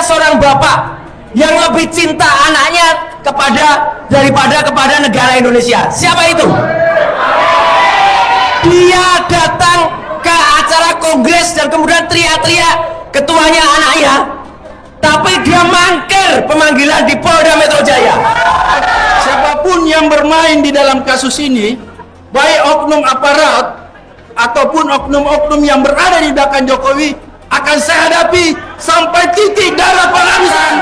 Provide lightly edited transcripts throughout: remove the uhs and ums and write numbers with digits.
seorang bapak yang lebih cinta anaknya daripada kepada negara Indonesia? Siapa itu? Dia datang ke acara kongres dan kemudian teriak-teriak ketuanya anaknya, tapi dia mangkir pemanggilan di Polda Metro Jaya. Siapapun yang bermain di dalam kasus ini, baik oknum aparat ataupun oknum-oknum yang berada di belakang Jokowi, akan saya hadapi sampai titik darah penghabisan.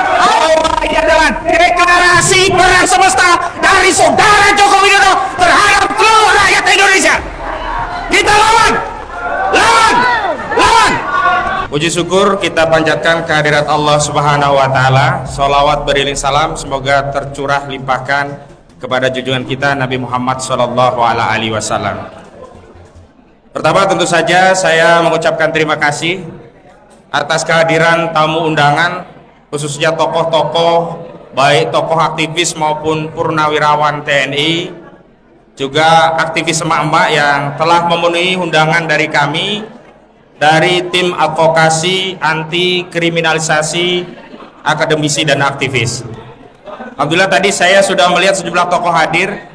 Ini adalah deklarasi perang semesta dari saudara Joko Widodo terhadap seluruh rakyat Indonesia. Kita lawan, lawan, lawan. Puji syukur kita panjatkan kehadirat Allah Subhanahu wa Ta'ala. Sholawat beriring salam semoga tercurah limpahkan kepada junjungan kita Nabi Muhammad Sallallahu Alaihi Wasallam. Pertama, tentu saja saya mengucapkan terima kasih atas kehadiran tamu undangan, khususnya tokoh-tokoh, baik tokoh aktivis maupun purnawirawan TNI, juga aktivis emak-emak yang telah memenuhi undangan dari kami, dari tim advokasi anti kriminalisasi akademisi dan aktivis. Alhamdulillah tadi saya sudah melihat sejumlah tokoh hadir.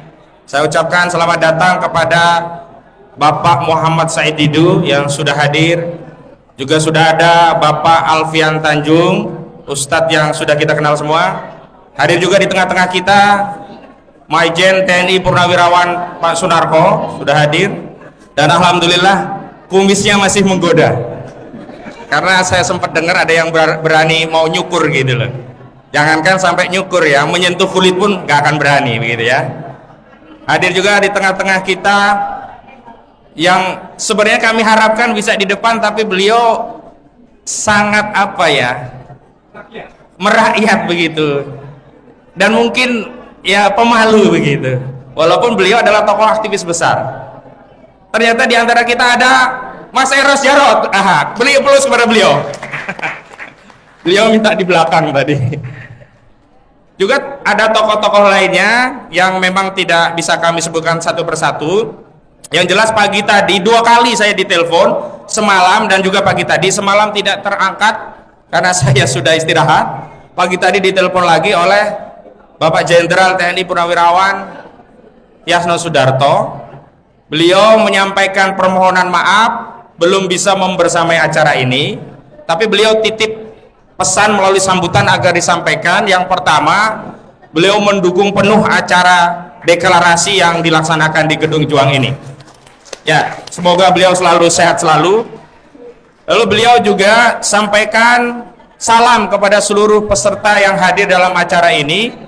Saya ucapkan selamat datang kepada Bapak Muhammad Said Didu yang sudah hadir. Juga sudah ada Bapak Alfian Tanjung, Ustadz yang sudah kita kenal semua. Hadir juga di tengah-tengah kita Maijen TNI Purnawirawan Pak Sunarko sudah hadir. Dan alhamdulillah kumisnya masih menggoda, karena saya sempat dengar ada yang berani mau nyukur gitu loh. Jangankan sampai nyukur ya, menyentuh kulit pun gak akan berani begitu ya. Hadir juga di tengah-tengah kita yang sebenarnya kami harapkan bisa di depan, tapi beliau sangat apa ya, merakyat begitu, dan mungkin ya pemalu begitu, walaupun beliau adalah tokoh aktivis besar. Ternyata di antara kita ada Mas Eros Jarot. Beli plus kepada beliau. Beliau minta di belakang tadi. Juga ada tokoh-tokoh lainnya yang memang tidak bisa kami sebutkan satu persatu. Yang jelas pagi tadi 2 kali saya ditelepon, semalam dan juga pagi tadi. Semalam tidak terangkat karena saya sudah istirahat. Pagi tadi ditelepon lagi oleh Bapak Jenderal TNI Purnawirawan Yasno Sudarto. Beliau menyampaikan permohonan maaf belum bisa membersamai acara ini, tapi beliau titip pesan melalui sambutan agar disampaikan. Yang pertama, beliau mendukung penuh acara deklarasi yang dilaksanakan di Gedung Juang ini. Ya, semoga beliau selalu sehat selalu. Lalu beliau juga sampaikan salam kepada seluruh peserta yang hadir dalam acara ini.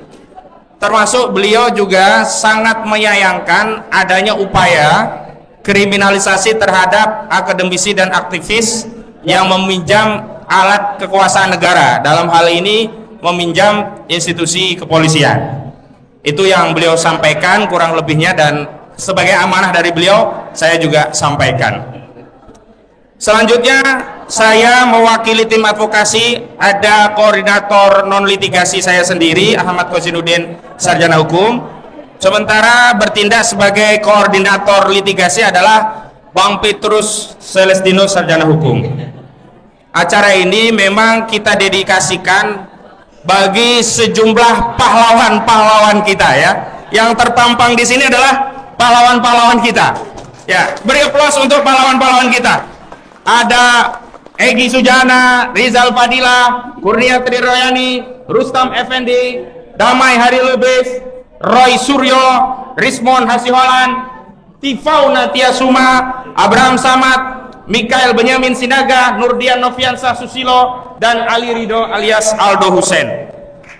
Termasuk beliau juga sangat menyayangkan adanya upaya kriminalisasi terhadap akademisi dan aktivis yang meminjam alat kekuasaan negara, dalam hal ini meminjam institusi kepolisian. Itu yang beliau sampaikan kurang lebihnya, dan sebagai amanah dari beliau saya juga sampaikan. Selanjutnya saya mewakili tim advokasi, ada koordinator non litigasi saya sendiri Ahmad Kozinudin, sarjana hukum. Sementara bertindak sebagai koordinator litigasi adalah Bang Petrus Celestino, sarjana hukum. Acara ini memang kita dedikasikan bagi sejumlah pahlawan-pahlawan kita ya. Yang tertampang di sini adalah pahlawan-pahlawan kita. Ya, beri aplaus untuk pahlawan-pahlawan kita. Ada Egy Sujana, Rizal Fadila, Kurnia Triroyani, Rustam Effendi, Damai Hari Lubis, Roy Suryo, Rismon Hasiholan, Tifau Natia Suma, Abraham Samad, Mikael Benyamin Sinaga, Nurdian Noviansa Susilo, dan Ali Ridho alias Aldo Hussein.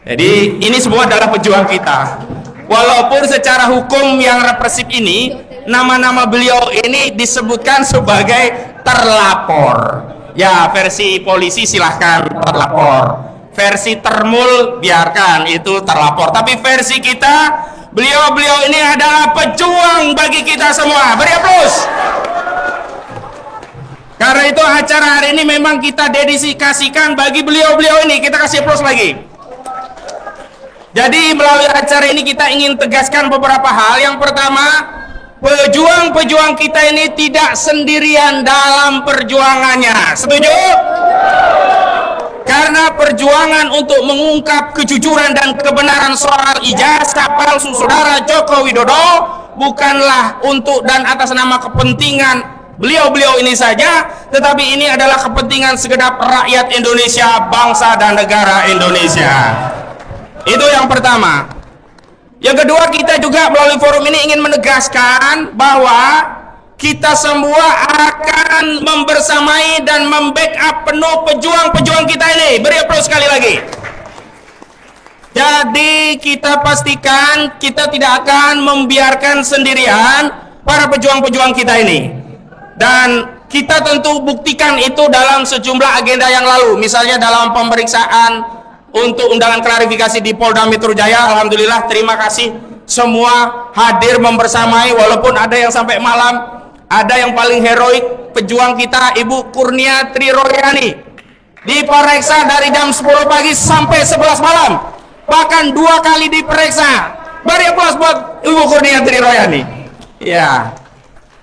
Jadi ini semua adalah pejuang kita. Walaupun secara hukum yang represif ini, nama-nama beliau ini disebutkan sebagai terlapor. Ya, versi polisi silahkan terlapor, versi termul biarkan itu terlapor, tapi versi kita, beliau-beliau ini adalah pejuang bagi kita semua. Beri aplaus. Karena itu acara hari ini memang kita dedikasikan bagi beliau-beliau ini. Kita kasih aplaus lagi. Jadi melalui acara ini kita ingin tegaskan beberapa hal. Yang pertama, pejuang-pejuang kita ini tidak sendirian dalam perjuangannya. Setuju? Karena perjuangan untuk mengungkap kejujuran dan kebenaran soal ijazah palsu saudara Joko Widodo bukanlah untuk dan atas nama kepentingan beliau-beliau ini saja, tetapi ini adalah kepentingan segenap rakyat Indonesia, bangsa dan negara Indonesia. Itu yang pertama. Yang kedua, kita juga melalui forum ini ingin menegaskan bahwa kita semua akan membersamai dan membackup penuh pejuang-pejuang kita ini. Beri aplaus sekali lagi. Jadi kita pastikan kita tidak akan membiarkan sendirian para pejuang-pejuang kita ini. Dan kita tentu buktikan itu dalam sejumlah agenda yang lalu. Misalnya dalam pemeriksaan untuk undangan klarifikasi di Polda Metro Jaya. Alhamdulillah, terima kasih semua hadir membersamai walaupun ada yang sampai malam. Ada yang paling heroik, pejuang kita Ibu Kurnia Triroyani, diperiksa dari jam 10 pagi sampai 11 malam, bahkan 2 kali diperiksa. Beri aplaus buat Ibu Kurnia Triroyani. Ya,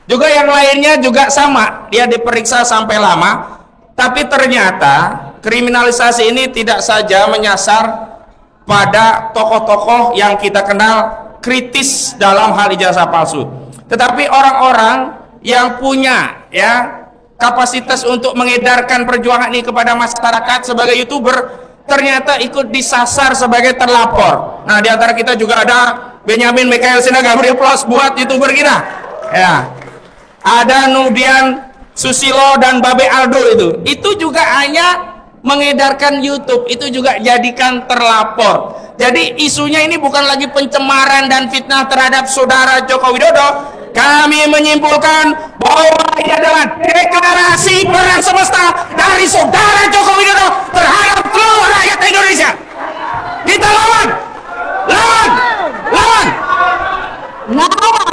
juga yang lainnya juga sama, dia diperiksa sampai lama. Tapi ternyata kriminalisasi ini tidak saja menyasar pada tokoh-tokoh yang kita kenal kritis dalam hal ijazah palsu, tetapi orang-orang yang punya kapasitas untuk mengedarkan perjuangan ini kepada masyarakat sebagai YouTuber ternyata ikut disasar sebagai terlapor. Nah, di antara kita juga ada Benyamin Mikael Sinaga. Beri aplaus buat YouTuber kita. Ya. Ada Nudian Susilo dan Babe Aldo itu juga hanya mengedarkan YouTube, itu juga jadikan terlapor. Jadi isunya ini bukan lagi pencemaran dan fitnah terhadap saudara Joko Widodo. Kami menyimpulkan bahwa ini adalah deklarasi perang semesta dari saudara Joko Widodo terhadap seluruh rakyat Indonesia. Kita lawan, lawan, lawan.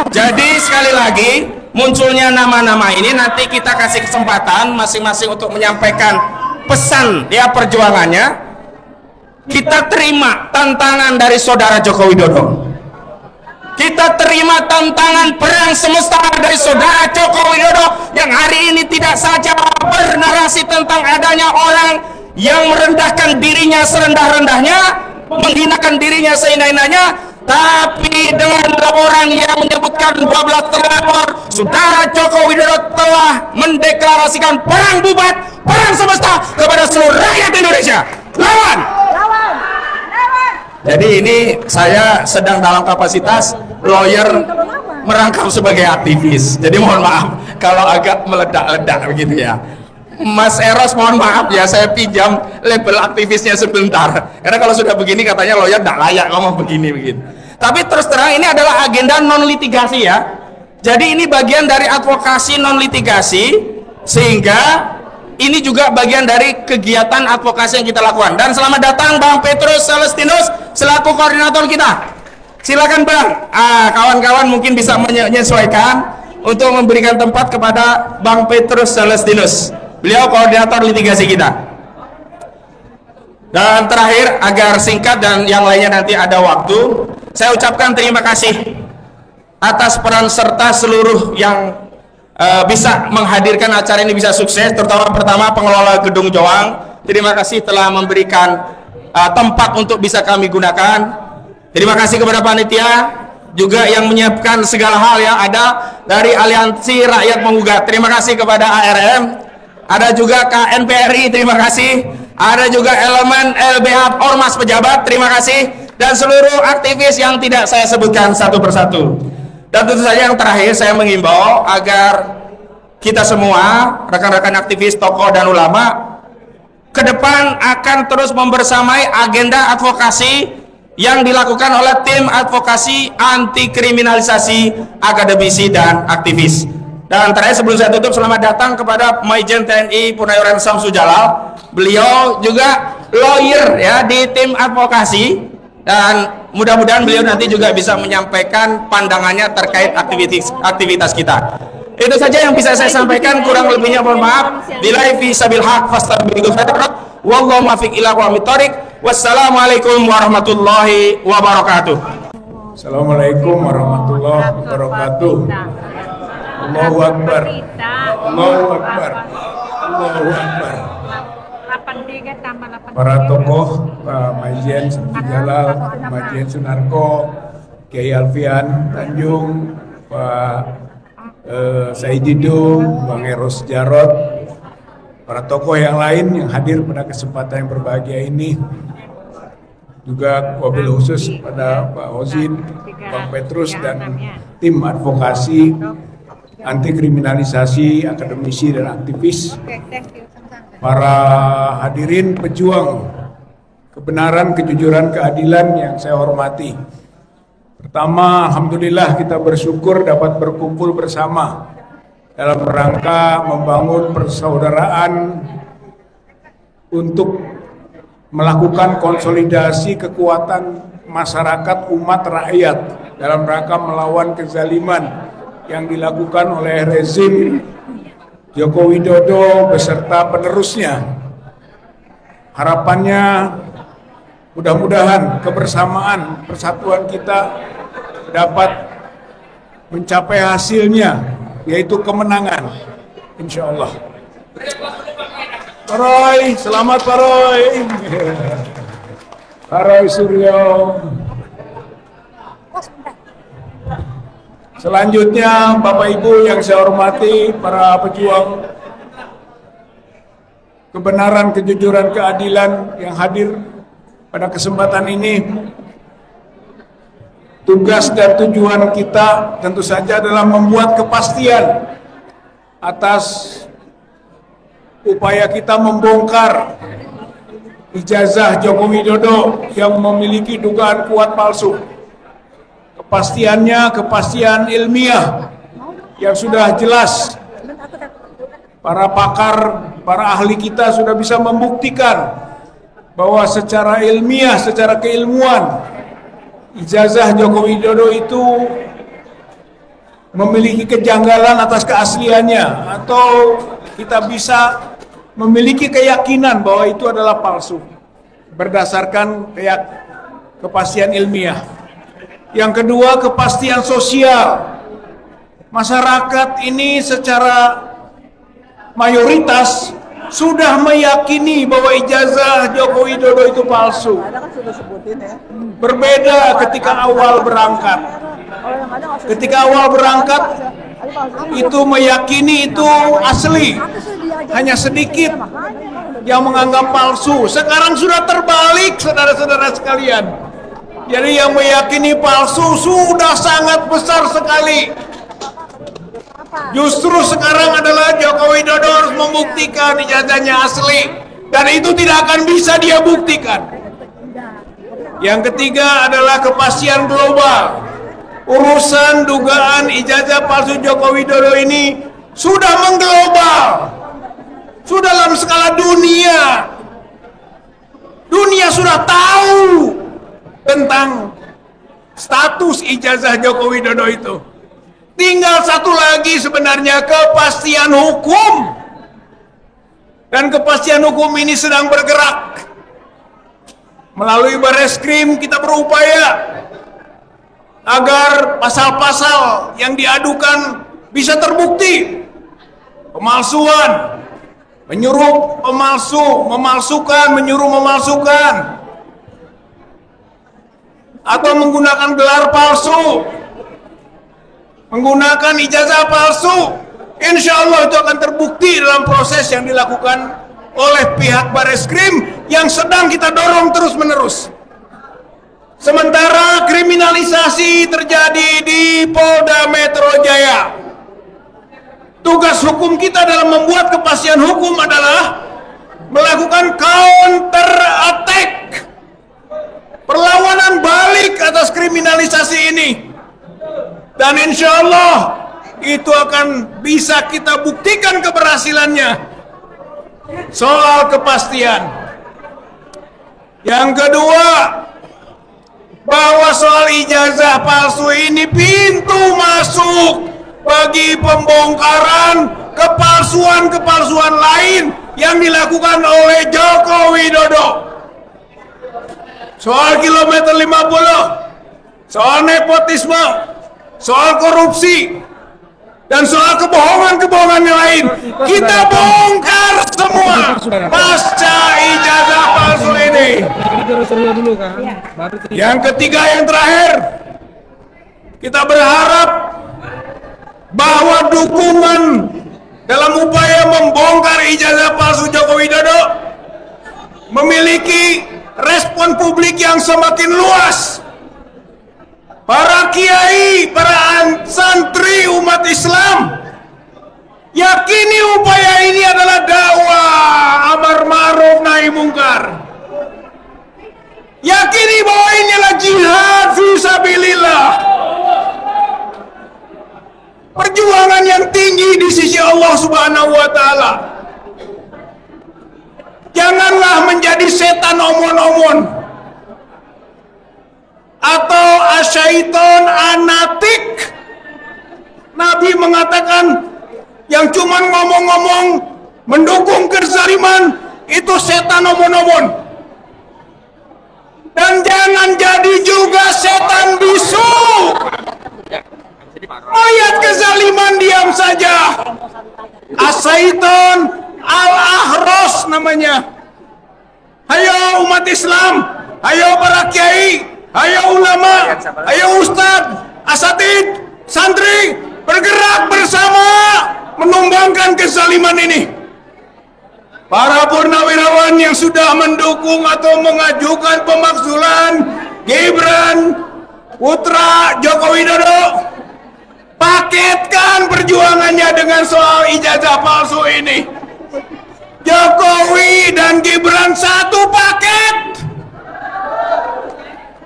Jadi sekali lagi munculnya nama-nama ini, nanti kita kasih kesempatan masing-masing untuk menyampaikan pesan perjuangannya. Kita terima tantangan dari saudara Joko Widodo. Kita terima tantangan perang semesta dari saudara Joko Widodo yang hari ini tidak saja bernarasi tentang adanya orang yang merendahkan dirinya serendah-rendahnya, menghinakan dirinya seindah-indahnya, tapi dengan laporan yang menyebutkan 12 terlapor, saudara Joko Widodo telah mendeklarasikan perang bubat, perang semesta kepada seluruh rakyat Indonesia. Lawan! Jadi ini saya sedang dalam kapasitas lawyer merangkap sebagai aktivis. Jadi mohon maaf kalau agak meledak-ledak begitu ya. Mas Eros mohon maaf ya, saya pinjam label aktivisnya sebentar. Karena kalau sudah begini katanya lawyer tidak layak ngomong begini begitu. Tapi terus terang ini adalah agenda non litigasi ya. Jadi ini bagian dari advokasi non litigasi, sehingga ini juga bagian dari kegiatan advokasi yang kita lakukan. Dan selamat datang Bang Petrus Celestinus selaku koordinator kita. Silakan Bang. Kawan-kawan mungkin bisa menyesuaikan untuk memberikan tempat kepada Bang Petrus Celestinus. Beliau koordinator litigasi kita. Dan terakhir, agar singkat dan yang lainnya nanti ada waktu, saya ucapkan terima kasih atas peran serta seluruh yang bisa menghadirkan acara ini bisa sukses, terutama pertama pengelola Gedung Joang. Terima kasih telah memberikan tempat untuk bisa kami gunakan. Terima kasih kepada panitia juga yang menyiapkan segala hal ya. Ada dari Aliansi Rakyat Menggugat, terima kasih kepada ARM. Ada juga KNPRI, terima kasih. Ada juga elemen LBH Ormas Pejabat, terima kasih. Dan seluruh aktivis yang tidak saya sebutkan satu persatu. Dan tentu saja yang terakhir saya mengimbau agar kita semua, rekan-rekan aktivis, tokoh dan ulama, ke depan akan terus membersamai agenda advokasi yang dilakukan oleh tim advokasi anti kriminalisasi akademisi dan aktivis. Dan terakhir sebelum saya tutup, selamat datang kepada Maijen TNI Purnawiran Samsu Jalal. Beliau juga lawyer ya di tim advokasi, dan mudah-mudahan beliau nanti juga bisa menyampaikan pandangannya terkait aktivitas kita. Itu saja yang bisa saya sampaikan, kurang lebihnya mohon maaf. Billahi fi sabil haq fastabiqul khairat wallahu muwaffiq ila aqwamit thoriq. Wassalamualaikum warahmatullahi wabarakatuh. Assalamualaikum warahmatullahi wabarakatuh. Allahu Akbar. Allahu Akbar. Allahu Akbar. para tokoh, Pak Majen Jalal, Majen Sunarko, Kiai Alfian Tanjung, Pak Said Didu, Bang Eros Jarot, para tokoh yang lain yang hadir pada kesempatan yang berbahagia ini, juga wabil khusus pada Pak Ozin, Bang Petrus dan tim advokasi anti kriminalisasi, akademisi dan aktivis, para hadirin pejuang kebenaran, kejujuran, keadilan yang saya hormati. Pertama, alhamdulillah kita bersyukur dapat berkumpul bersama dalam rangka membangun persaudaraan untuk melakukan konsolidasi kekuatan masyarakat umat rakyat dalam rangka melawan kezaliman yang dilakukan oleh rezim Joko Widodo beserta penerusnya. Harapannya mudah-mudahan kebersamaan, persatuan kita dapat mencapai hasilnya, yaitu kemenangan, insya Allah. Pak Roy, selamat Pak Roy. Pak Roy Suryo. Selanjutnya, Bapak Ibu yang saya hormati, para pejuang kebenaran, kejujuran, keadilan yang hadir pada kesempatan ini. Tugas dan tujuan kita tentu saja adalah membuat kepastian atas upaya kita membongkar ijazah Joko Widodo yang memiliki dugaan kuat palsu. Kepastiannya kepastian ilmiah yang sudah jelas. Para pakar, para ahli kita sudah bisa membuktikan bahwa secara ilmiah, secara keilmuan, ijazah Joko Widodo itu memiliki kejanggalan atas keasliannya, atau kita bisa memiliki keyakinan bahwa itu adalah palsu berdasarkan kepastian ilmiah. Yang kedua, kepastian sosial. Masyarakat ini secara mayoritas sudah meyakini bahwa ijazah Joko Widodo itu palsu. Berbeda ketika awal berangkat. Ketika awal berangkat itu meyakini itu asli. Hanya sedikit yang menganggap palsu. Sekarang sudah terbalik, saudara-saudara sekalian. Jadi yang meyakini palsu sudah sangat besar sekali. Justru sekarang adalah Joko Widodo harus membuktikan ijazahnya asli, dan itu tidak akan bisa dia buktikan. Yang ketiga adalah kepastian global. Urusan dugaan ijazah palsu Joko Widodo ini sudah mengglobal, sudah dalam skala dunia. Dunia sudah tahu tentang status ijazah Joko Widodo itu. Tinggal satu lagi sebenarnya, kepastian hukum. Dan kepastian hukum ini sedang bergerak. Melalui Bareskrim kita berupaya agar pasal-pasal yang diadukan bisa terbukti. Pemalsuan, menyuruh pemalsu, memalsukan, menyuruh memalsukan, atau menggunakan gelar palsu, menggunakan ijazah palsu, insya Allah itu akan terbukti dalam proses yang dilakukan oleh pihak Bareskrim yang sedang kita dorong terus-menerus. Sementara kriminalisasi terjadi di Polda Metro Jaya, tugas hukum kita dalam membuat kepastian hukum adalah melakukan counter attack, perlawanan balik atas kriminalisasi ini. Dan insya Allah itu akan bisa kita buktikan keberhasilannya. Soal kepastian. Yang kedua, bahwa soal ijazah palsu ini pintu masuk bagi pembongkaran kepalsuan-kepalsuan lain yang dilakukan oleh Joko Widodo. Soal kilometer 50, soal nepotisme, soal korupsi, Dan soal kebohongan-kebohongan yang lain, kita bongkar semua pasca ijazah palsu ini. Yang ketiga, yang terakhir, kita berharap bahwa dukungan dalam upaya membongkar ijazah palsu Joko Widodo memiliki respon publik yang semakin luas. Para kiai, para santri umat Islam yakini upaya ini adalah dakwah amar ma'ruf nahi mungkar. Yakini bahwa ini adalah jihad fisabilillah. Perjuangan yang tinggi di sisi Allah Subhanahu wa taala. Janganlah menjadi setan omon-omon atau asyaiton anatik. Nabi mengatakan yang cuma ngomong-ngomong mendukung kezaliman itu setan omon-omon. Dan jangan jadi juga setan bisu. Ayat kezaliman diam saja. Asyaiton al-ahros namanya. Hayo umat Islam, hayo para kiai, ayo ulama, ayo ustadz, asatid, santri, bergerak bersama menumbangkan kezaliman ini. Para purnawirawan yang sudah mendukung atau mengajukan pemakzulan Gibran putra Joko Widodo, paketkan perjuangannya dengan soal ijazah palsu ini. Jokowi dan Gibran satu paket.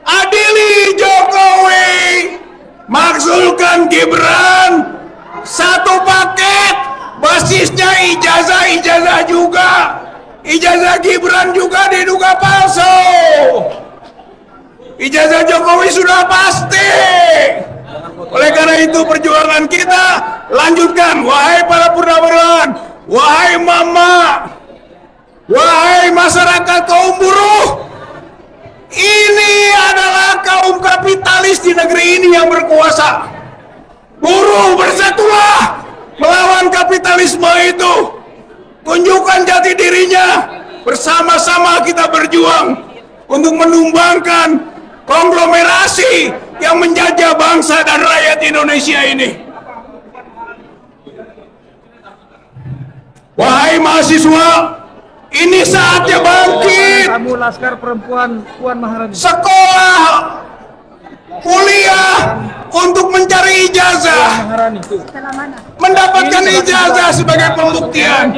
Adili Jokowi, makzulkan Gibran, satu paket, basisnya ijazah juga. Ijazah Gibran juga diduga palsu. Ijazah Jokowi sudah pasti. Oleh karena itu perjuangan kita lanjutkan. Wahai para purnawirawan, wahai mama, wahai masyarakat kaum buruh, ini adalah kaum kapitalis di negeri ini yang berkuasa. Buruh bersatulah melawan kapitalisme itu. Tunjukkan jati dirinya. Bersama-sama kita berjuang untuk menumbangkan konglomerasi yang menjajah bangsa dan rakyat Indonesia ini. Wahai mahasiswa, ini saatnya bangkit. Kamu Laskar Perempuan Puan Maharani. Sekolah, kuliah untuk mencari ijazah, mendapatkan ijazah sebagai pembuktian.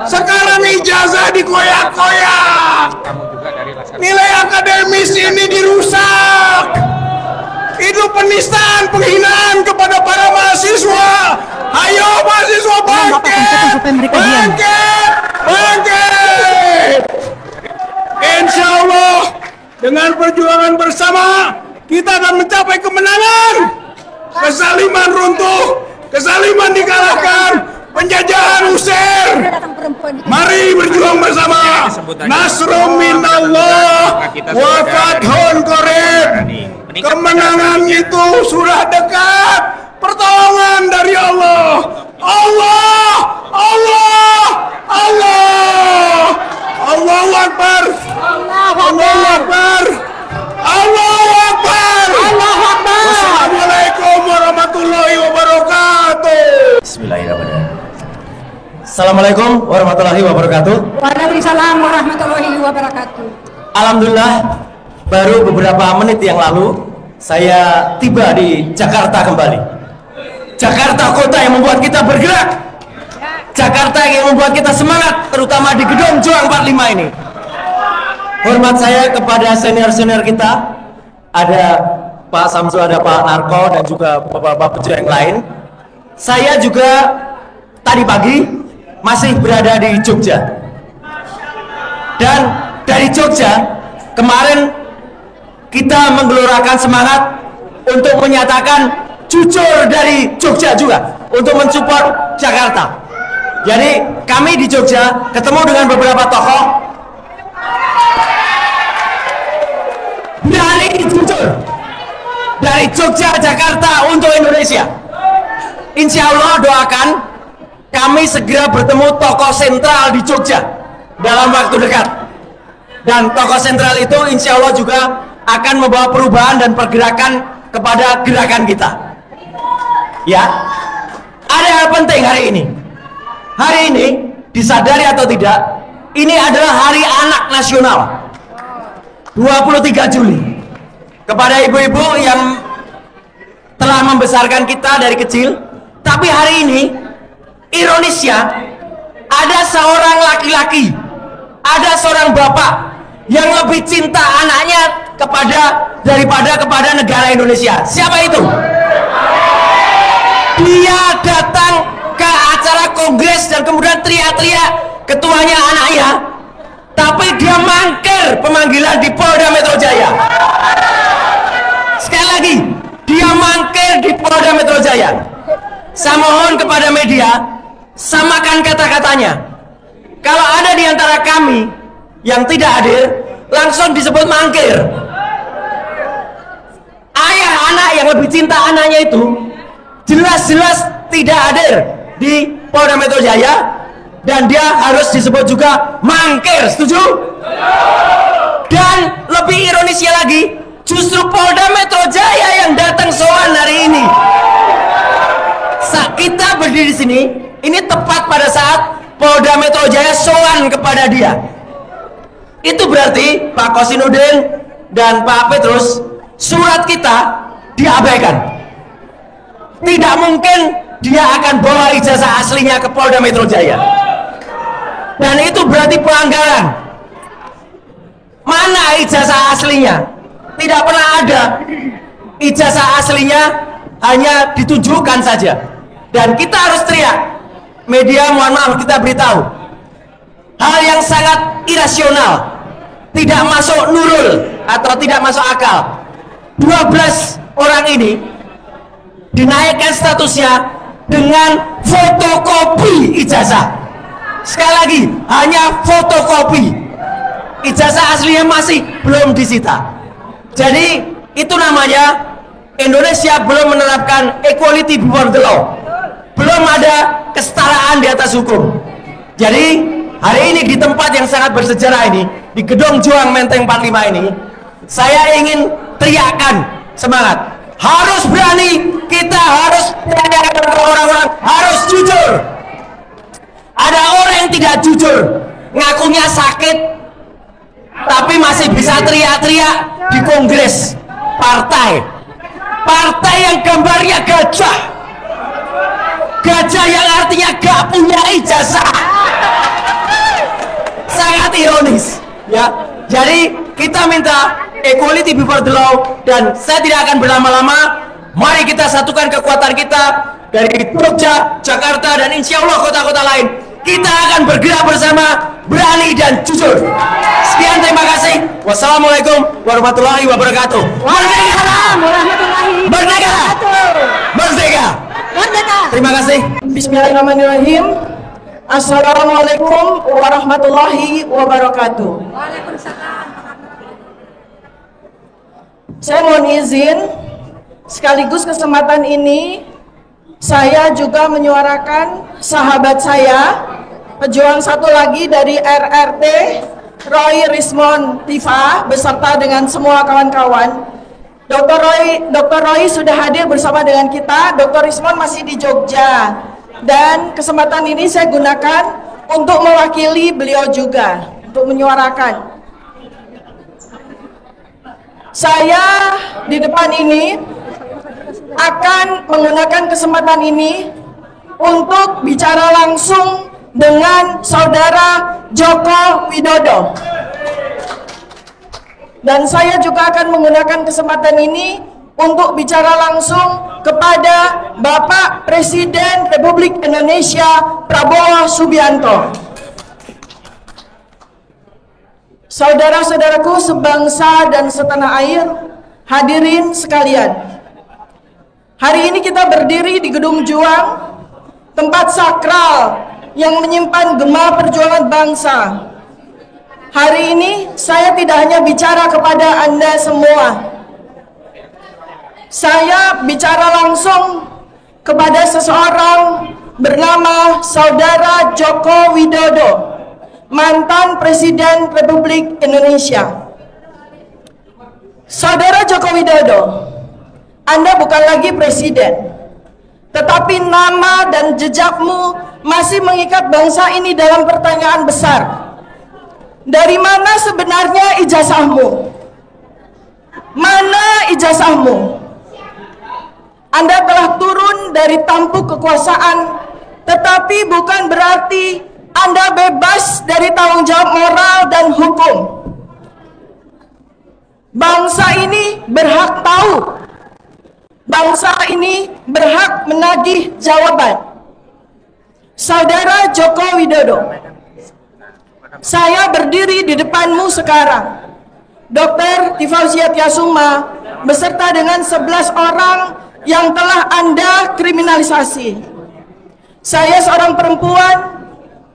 Sekarang ijazah dikoyak-koyak, nilai akademis ini dirusak. Itu penistaan, penghinaan kepada para mahasiswa. Ayo mahasiswa bangkit, bangkit, bangkit. Insya Allah dengan perjuangan bersama kita akan mencapai kemenangan. Kezaliman runtuh, kezaliman dikalahkan, penjajahan usir. Mari berjuang bersama. Nasrum minallah wa fathun qarib. Kemenangan itu sudah dekat. Pertolongan dari Allah. Allah, Allah, Allah. Allahu Akbar. Allahu Akbar. Allahu Akbar. Allahu Akbar. Wassalamualaikum warahmatullahi wabarakatuh. Bismillahirrahmanirrahim. Assalamualaikum warahmatullahi wabarakatuh. Waalaikumsalam warahmatullahi wabarakatuh. Alhamdulillah, baru beberapa menit yang lalu saya tiba di Jakarta kembali. Jakarta kota yang membuat kita bergerak. Jakarta yang membuat kita semangat, terutama di Gedung Juang 45 ini. Hormat saya kepada senior-senior kita. Ada Pak Samsul, ada Pak Narko, dan juga bapak-bapak pejuang yang lain. Saya juga tadi pagi masih berada di Jogja. Dan dari Jogja, kemarin kita menggelorakan semangat untuk menyatakan jujur dari Jogja juga, untuk mensupport Jakarta. Jadi kami di Jogja ketemu dengan beberapa tokoh berani jujur dari Jogja Jakarta untuk Indonesia. insya Allah doakan kami segera bertemu tokoh sentral di Jogja dalam waktu dekat. Dan tokoh sentral itu insya Allah juga akan membawa perubahan dan pergerakan kepada gerakan kita. Ya, ada hal penting hari ini. Hari ini disadari atau tidak, ini adalah Hari Anak Nasional 23 Juli. Kepada ibu-ibu yang telah membesarkan kita dari kecil, tapi hari ini ironisnya ada seorang laki-laki, ada seorang bapak yang lebih cinta anaknya daripada kepada negara Indonesia. Siapa itu? Dia datang ke acara kongres dan kemudian teriak-teriak ketuanya anaknya, tapi dia mangkir pemanggilan di Polda Metro Jaya. Sekali lagi, dia mangkir di Polda Metro Jaya. Saya mohon kepada media, samakan kata-katanya. Kalau ada di antara kami yang tidak hadir, langsung disebut mangkir. Ayah anak yang lebih cinta anaknya itu jelas-jelas tidak hadir di Polda Metro Jaya, dan dia harus disebut juga mangkir. Setuju? Dan lebih ironisnya lagi, justru Polda Metro Jaya yang datang sowan hari ini. Saat kita berdiri di sini, ini tepat pada saat Polda Metro Jaya sowan kepada dia. Itu berarti Pak Kosinudin dan Pak Petrus, surat kita diabaikan. Tidak mungkin dia akan bawa ijazah aslinya ke Polda Metro Jaya. Dan itu berarti pelanggaran. Mana ijazah aslinya? Tidak pernah ada. Ijazah aslinya hanya ditunjukkan saja. Dan kita harus teriak. Media, mohon maaf, kita beritahu. Hal yang sangat irasional, tidak masuk nurul atau tidak masuk akal. 12 orang ini dinaikkan statusnya dengan fotokopi ijazah. Sekali lagi, hanya fotokopi. Ijazah aslinya masih belum disita. Jadi itu namanya Indonesia belum menerapkan equality before the law. Belum ada kesetaraan di atas hukum. Jadi hari ini di tempat yang sangat bersejarah ini, di Gedung Juang Menteng 45 ini, saya ingin teriakkan semangat. Harus berani, kita harus orang-orang harus jujur. Ada orang yang tidak jujur, ngakunya sakit, tapi masih bisa teriak-teriak di kongres partai. Partai yang gambarnya gajah, gajah yang artinya gak punya ijazah. Sangat ironis, ya. Jadi kita minta equality before the law, dan saya tidak akan berlama-lama. Mari kita satukan kekuatan kita dari Jogja, Jakarta, dan insya Allah kota-kota lain. Kita akan bergerak bersama, berani dan jujur. Sekian, terima kasih. Wassalamualaikum warahmatullahi wabarakatuh. Waalaikumsalam warahmatullahi Merdeka! Merdeka! Merdeka! Terima kasih. Bismillahirrahmanirrahim. Assalamualaikum warahmatullahi wabarakatuh. Waalaikumsalam. Saya mohon izin, sekaligus kesempatan ini saya juga menyuarakan sahabat saya, pejuang satu lagi dari RRT, Roy Rismond Tifa, beserta dengan semua kawan-kawan. Dr. Roy sudah hadir bersama dengan kita. Dr. Rismond masih di Jogja, dan kesempatan ini saya gunakan untuk mewakili beliau juga, untuk menyuarakan. Saya di depan ini akan menggunakan kesempatan ini untuk bicara langsung dengan Saudara Joko Widodo. Dan saya juga akan menggunakan kesempatan ini untuk bicara langsung kepada Bapak Presiden Republik Indonesia Prabowo Subianto. Saudara-saudaraku sebangsa dan setanah air, hadirin sekalian. Hari ini kita berdiri di Gedung Juang, tempat sakral yang menyimpan gema perjuangan bangsa. Hari ini saya tidak hanya bicara kepada Anda semua. Saya bicara langsung kepada seseorang bernama Saudara Joko Widodo, mantan Presiden Republik Indonesia. Saudara Joko Widodo, Anda bukan lagi presiden, tetapi nama dan jejakmu masih mengikat bangsa ini dalam pertanyaan besar. Dari mana sebenarnya ijazahmu? Mana ijazahmu? Anda telah turun dari tampuk kekuasaan, tetapi bukan berarti Anda bebas dari tanggung jawab moral dan hukum. Bangsa ini berhak tahu. Bangsa ini berhak menagih jawaban. Saudara Joko Widodo, saya berdiri di depanmu sekarang, Dr. Tifauziah Tiasuma, beserta dengan 11 orang yang telah Anda kriminalisasi. Saya seorang perempuan,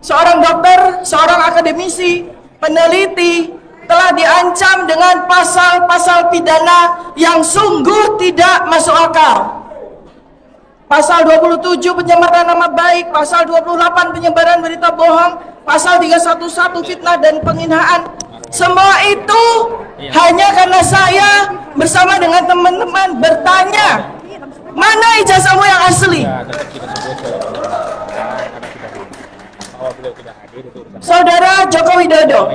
seorang dokter, seorang akademisi, peneliti, telah diancam dengan pasal-pasal pidana yang sungguh tidak masuk akal. Pasal 27 pencemaran nama baik, pasal 28 penyebaran berita bohong, pasal 311 fitnah dan penghinaan. Semua itu hanya karena saya bersama dengan teman-teman bertanya, mana ijazahmu yang asli? Saudara Joko Widodo,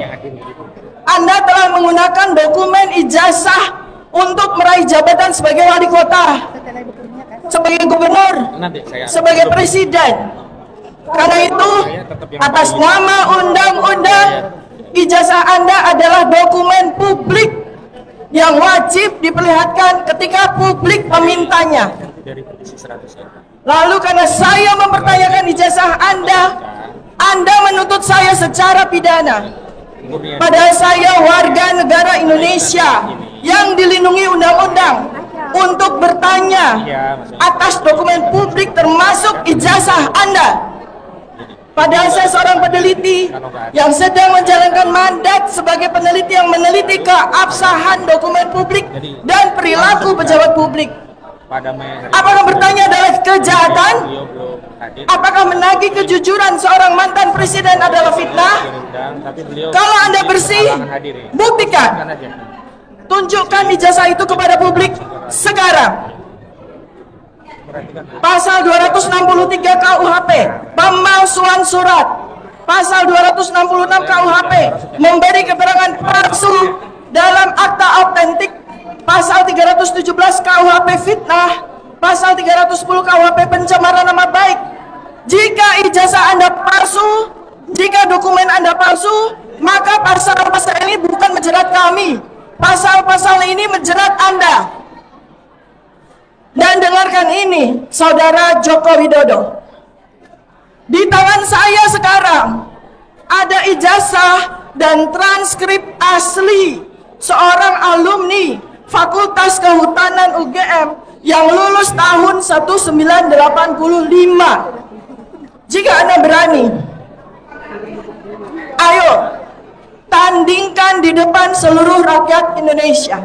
Anda telah menggunakan dokumen ijazah untuk meraih jabatan sebagai wali kota, sebagai gubernur, sebagai presiden. Karena itu, atas nama undang-undang, ijazah Anda adalah dokumen publik yang wajib diperlihatkan ketika publik memintanya. Lalu karena saya mempertanyakan ijazah Anda menuntut saya secara pidana. Padahal saya warga negara Indonesia yang dilindungi undang-undang untuk bertanya atas dokumen publik termasuk ijazah Anda. Padahal saya seorang peneliti yang sedang menjalankan mandat sebagai peneliti yang meneliti keabsahan dokumen publik dan perilaku pejabat publik. Apakah bertanya adalah kejahatan? Apakah menagih kejujuran seorang mantan presiden adalah fitnah? Kalau Anda bersih, buktikan. Tunjukkan ijazah itu kepada publik sekarang. Pasal 263 KUHP, pemalsuan surat. Pasal 266 KUHP, memberi keterangan palsu dalam akta autentik. Pasal 317 KUHP fitnah, pasal 310 KUHP pencemaran nama baik. Jika ijazah Anda palsu, jika dokumen Anda palsu, maka pasal-pasal ini bukan menjerat kami. Pasal-pasal ini menjerat Anda. Dan dengarkan ini, Saudara Joko Widodo. Di tangan saya sekarang ada ijazah dan transkrip asli seorang alumni Fakultas Kehutanan UGM yang lulus tahun 1985. Jika Anda berani, ayo tandingkan di depan seluruh rakyat Indonesia.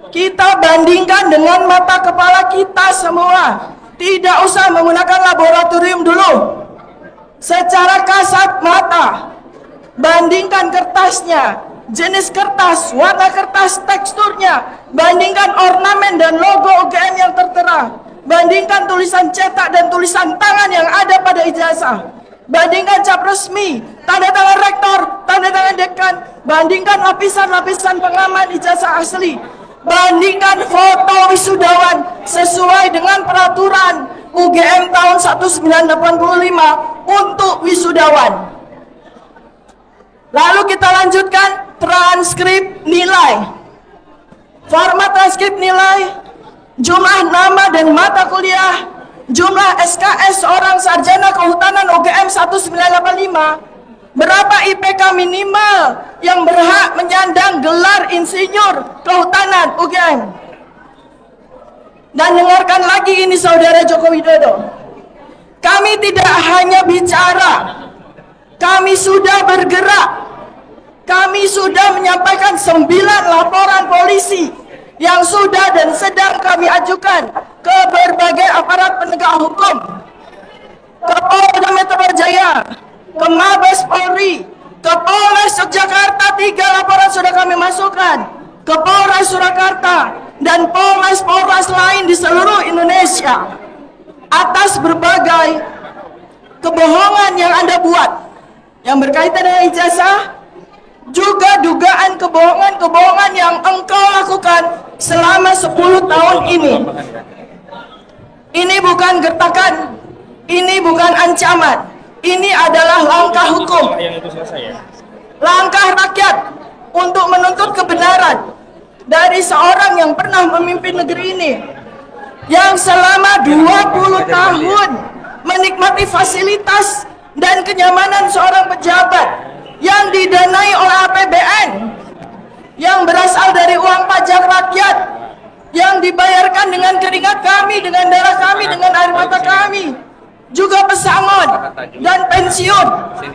Kita bandingkan dengan mata kepala kita semua. Tidak usah menggunakan laboratorium dulu. Secara kasat mata, bandingkan kertasnya, jenis kertas, warna kertas, teksturnya, bandingkan ornamen dan logo UGM yang tertera, bandingkan tulisan cetak dan tulisan tangan yang ada pada ijazah, bandingkan cap resmi, tanda tangan rektor, tanda tangan dekan, bandingkan lapisan-lapisan pengaman ijazah asli, bandingkan foto wisudawan sesuai dengan peraturan UGM tahun 1985 untuk wisudawan. Lalu kita lanjutkan transkrip nilai. Format transkrip nilai, jumlah nama dan mata kuliah, jumlah SKS seorang sarjana kehutanan UGM 1985, berapa IPK minimal yang berhak menyandang gelar insinyur kehutanan UGM. Dan dengarkan lagi ini Saudara Joko Widodo. Kami tidak hanya bicara, kami sudah bergerak. Kami sudah menyampaikan 9 laporan polisi yang sudah dan sedang kami ajukan ke berbagai aparat penegak hukum, ke Polda Metro Jaya, ke Mabes Polri, ke Polres Yogyakarta. 3 laporan sudah kami masukkan ke Polres Surakarta dan Polres lain di seluruh Indonesia atas berbagai kebohongan yang Anda buat yang berkaitan dengan ijazah, juga dugaan kebohongan yang engkau lakukan selama 10 tahun ini. Ini bukan gertakan, ini bukan ancaman, ini adalah langkah hukum, langkah rakyat untuk menuntut kebenaran dari seorang yang pernah memimpin negeri ini, yang selama 20 tahun menikmati fasilitas dan kenyamanan seorang pejabat yang didanai oleh APBN, yang berasal dari uang pajak rakyat, yang dibayarkan dengan keringat kami, dengan darah kami, dengan air mata kami, juga pesangon dan pensiun,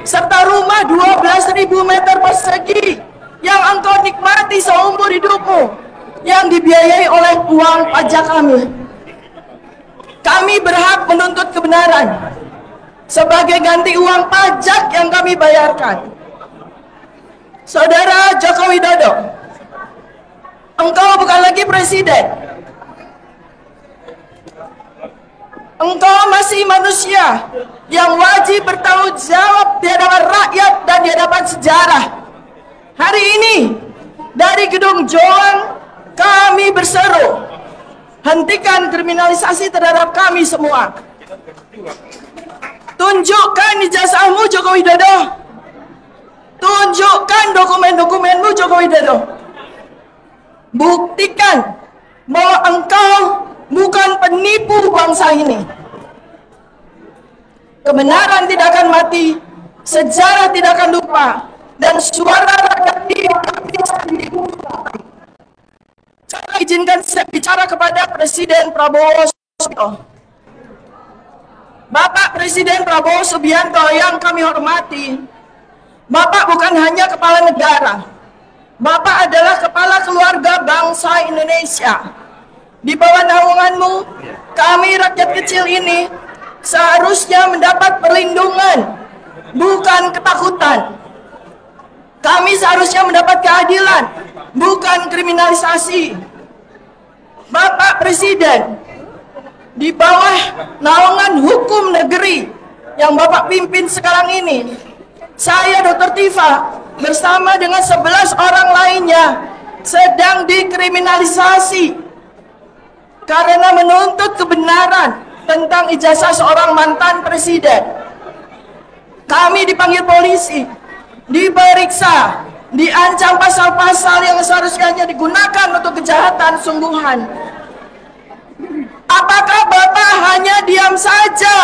serta rumah 12.000 meter persegi yang engkau nikmati seumur hidupmu, yang dibiayai oleh uang pajak kami. Kami berhak menuntut kebenaran sebagai ganti uang pajak yang kami bayarkan. Saudara Joko Widodo, engkau bukan lagi presiden. Engkau masih manusia yang wajib bertanggung jawab di hadapan rakyat dan di hadapan sejarah. Hari ini dari Gedung Joang kami berseru, hentikan kriminalisasi terhadap kami semua. Tunjukkan ijazahmu Joko Widodo. Tunjukkan dokumen-dokumenmu Joko Widodo. Buktikan bahwa engkau bukan penipu bangsa ini. Kebenaran tidak akan mati, sejarah tidak akan lupa, dan suara rakyat tidak bisa dibuka. Saya izinkan saya bicara kepada Presiden Prabowo Subianto. Bapak Presiden Prabowo Subianto yang kami hormati, Bapak bukan hanya kepala negara, Bapak adalah kepala keluarga bangsa Indonesia. Di bawah naunganmu, kami rakyat kecil ini seharusnya mendapat perlindungan, bukan ketakutan. Kami seharusnya mendapat keadilan, bukan kriminalisasi. Bapak Presiden, di bawah naungan hukum negeri yang Bapak pimpin sekarang ini, saya Dr. Tifa bersama dengan 11 orang lainnya sedang dikriminalisasi karena menuntut kebenaran tentang ijazah seorang mantan presiden. Kami dipanggil polisi, diperiksa, diancam pasal-pasal yang seharusnya digunakan untuk kejahatan sungguhan. Apakah Bapak hanya diam saja?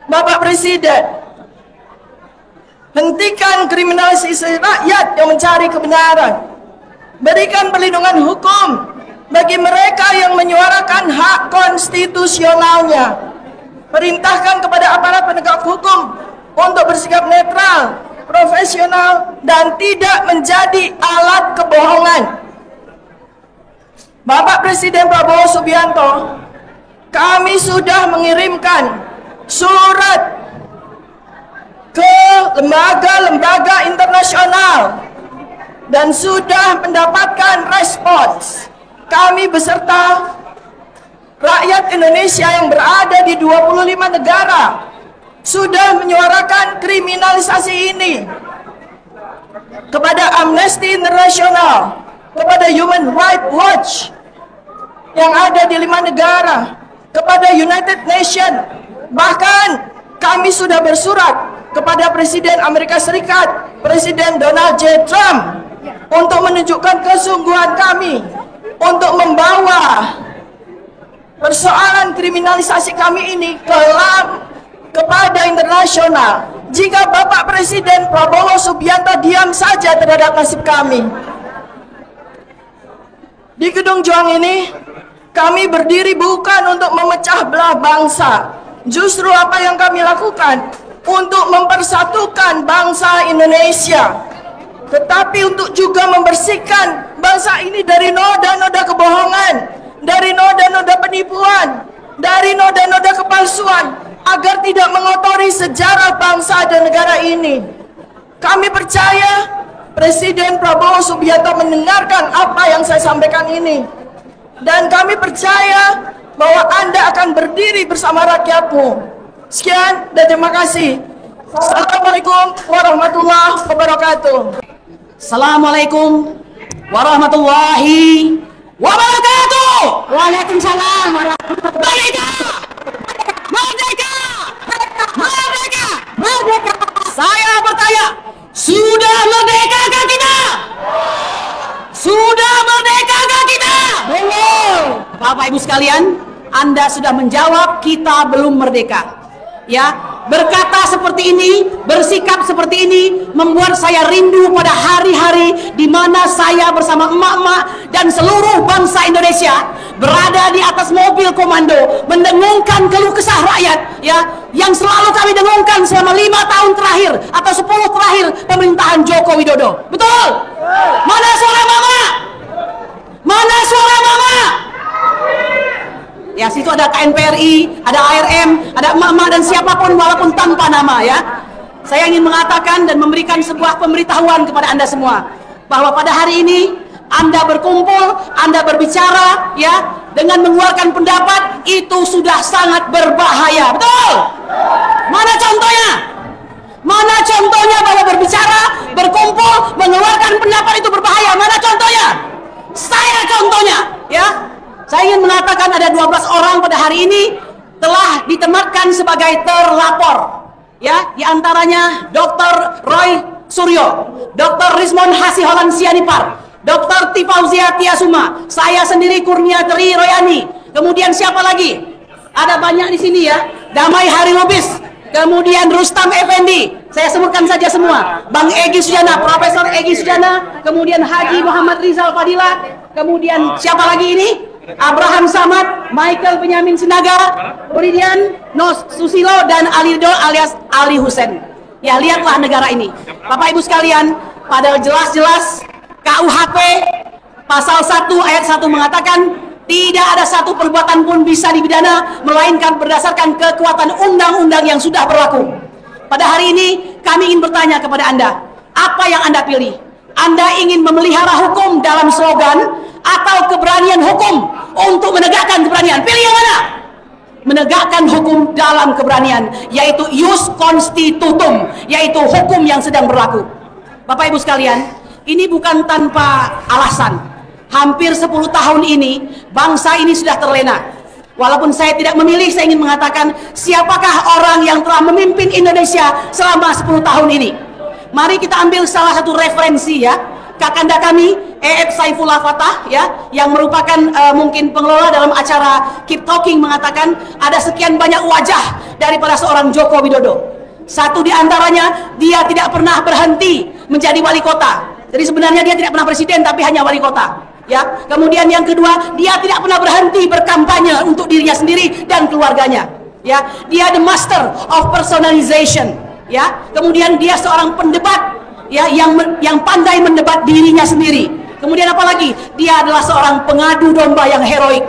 Bapak Presiden, hentikan kriminalisasi rakyat yang mencari kebenaran. Berikan perlindungan hukum bagi mereka yang menyuarakan hak konstitusionalnya. Perintahkan kepada aparat penegak hukum untuk bersikap netral, profesional, dan tidak menjadi alat kebohongan. Bapak Presiden Prabowo Subianto, kami sudah mengirimkan surat ke lembaga-lembaga internasional dan sudah mendapatkan respons. Kami beserta rakyat Indonesia yang berada di 25 negara sudah menyuarakan kriminalisasi ini kepada Amnesty International, kepada Human Rights Watch yang ada di 5 negara, kepada United Nations. Bahkan kami sudah bersurat kepada Presiden Amerika Serikat, Presiden Donald J. Trump, untuk menunjukkan kesungguhan kami untuk membawa persoalan kriminalisasi kami ini kepada internasional. Jika Bapak Presiden Prabowo Subianto diam saja terhadap nasib kami. Di Gedung Joang ini, kami berdiri bukan untuk memecah belah bangsa. Justru apa yang kami lakukan untuk mempersatukan bangsa Indonesia, tetapi untuk juga membersihkan bangsa ini dari noda-noda kebohongan, dari noda-noda penipuan, dari noda-noda kepalsuan, agar tidak mengotori sejarah bangsa dan negara ini. Kami percaya Presiden Prabowo Subianto mendengarkan apa yang saya sampaikan ini, dan kami percaya bahwa Anda akan berdiri bersama rakyatmu. Sekian dan terima kasih. Assalamualaikum warahmatullahi wabarakatuh. Assalamualaikum warahmatullahi wabarakatuh. Waalaikumsalam warahmatullahi wabarakatuh. Merdeka! Merdeka! Merdeka! Saya bertanya, sudah merdekakah kita? Sudah merdekakah kita? Belum. Bapak Ibu sekalian, Anda sudah menjawab kita belum merdeka. Ya, berkata seperti ini, bersikap seperti ini membuat saya rindu pada hari-hari di mana saya bersama emak-emak dan seluruh bangsa Indonesia berada di atas mobil komando mendengungkan keluh kesah rakyat, ya, yang selalu kami dengungkan selama 5 tahun terakhir atau 10 terakhir pemerintahan Joko Widodo. Betul? Mana suara mama? Mana suara mama? Ya, situ ada KNPRI, ada ARM, ada emak-emak dan siapapun walaupun tanpa nama, ya. Saya ingin mengatakan dan memberikan sebuah pemberitahuan kepada Anda semua bahwa pada hari ini Anda berkumpul, Anda berbicara, ya, dengan mengeluarkan pendapat itu sudah sangat berbahaya. Betul? Mana contohnya? Mana contohnya bahwa berbicara, berkumpul, mengeluarkan pendapat itu berbahaya? Mana contohnya? Saya contohnya, ya. Saya ingin mengatakan ada 12 orang pada hari ini telah ditempatkan sebagai terlapor. Ya, diantaranya Dr. Roy Suryo, Dr. Rismon Hasiholan Sianipar, Dr. Tifauzia Tiasuma, saya sendiri Kurnia Tri Royani. Kemudian siapa lagi? Ada banyak di sini, ya. Damai Hari Lubis, kemudian Rustam Effendi, saya sebutkan saja semua. Bang Egy Sujana, Profesor Egy Sujana, kemudian Haji Muhammad Rizal Fadila, kemudian siapa lagi ini? Abraham Samad, Michael Benyamin Sinaga, kemudian Nos Susilo dan Alido alias Ali Hussein. Ya, lihatlah negara ini. Bapak Ibu sekalian, padahal jelas-jelas KUHP pasal 1 ayat 1 mengatakan tidak ada satu perbuatan pun bisa dipidana melainkan berdasarkan kekuatan undang-undang yang sudah berlaku. Pada hari ini kami ingin bertanya kepada Anda, apa yang Anda pilih? Anda ingin memelihara hukum dalam slogan atau keberanian hukum untuk menegakkan keberanian? Pilih yang mana? Menegakkan hukum dalam keberanian, yaitu ius constitutum, yaitu hukum yang sedang berlaku. Bapak Ibu sekalian, ini bukan tanpa alasan. Hampir 10 tahun ini bangsa ini sudah terlena. Walaupun saya tidak memilih, saya ingin mengatakan siapakah orang yang telah memimpin Indonesia selama 10 tahun ini. Mari kita ambil salah satu referensi, ya. Kakanda kami E.F. Saifullah Fatah, ya, yang merupakan mungkin pengelola dalam acara Keep Talking, mengatakan ada sekian banyak wajah daripada seorang Joko Widodo. Satu di antaranya, dia tidak pernah berhenti menjadi wali kota. Jadi sebenarnya dia tidak pernah presiden tapi hanya wali kota, ya. Kemudian yang kedua, dia tidak pernah berhenti berkampanye untuk dirinya sendiri dan keluarganya, ya. Dia the master of personalization, ya. Kemudian dia seorang pendebat, ya, yang pandai mendebat dirinya sendiri. Kemudian apalagi? Dia adalah seorang pengadu domba yang heroik.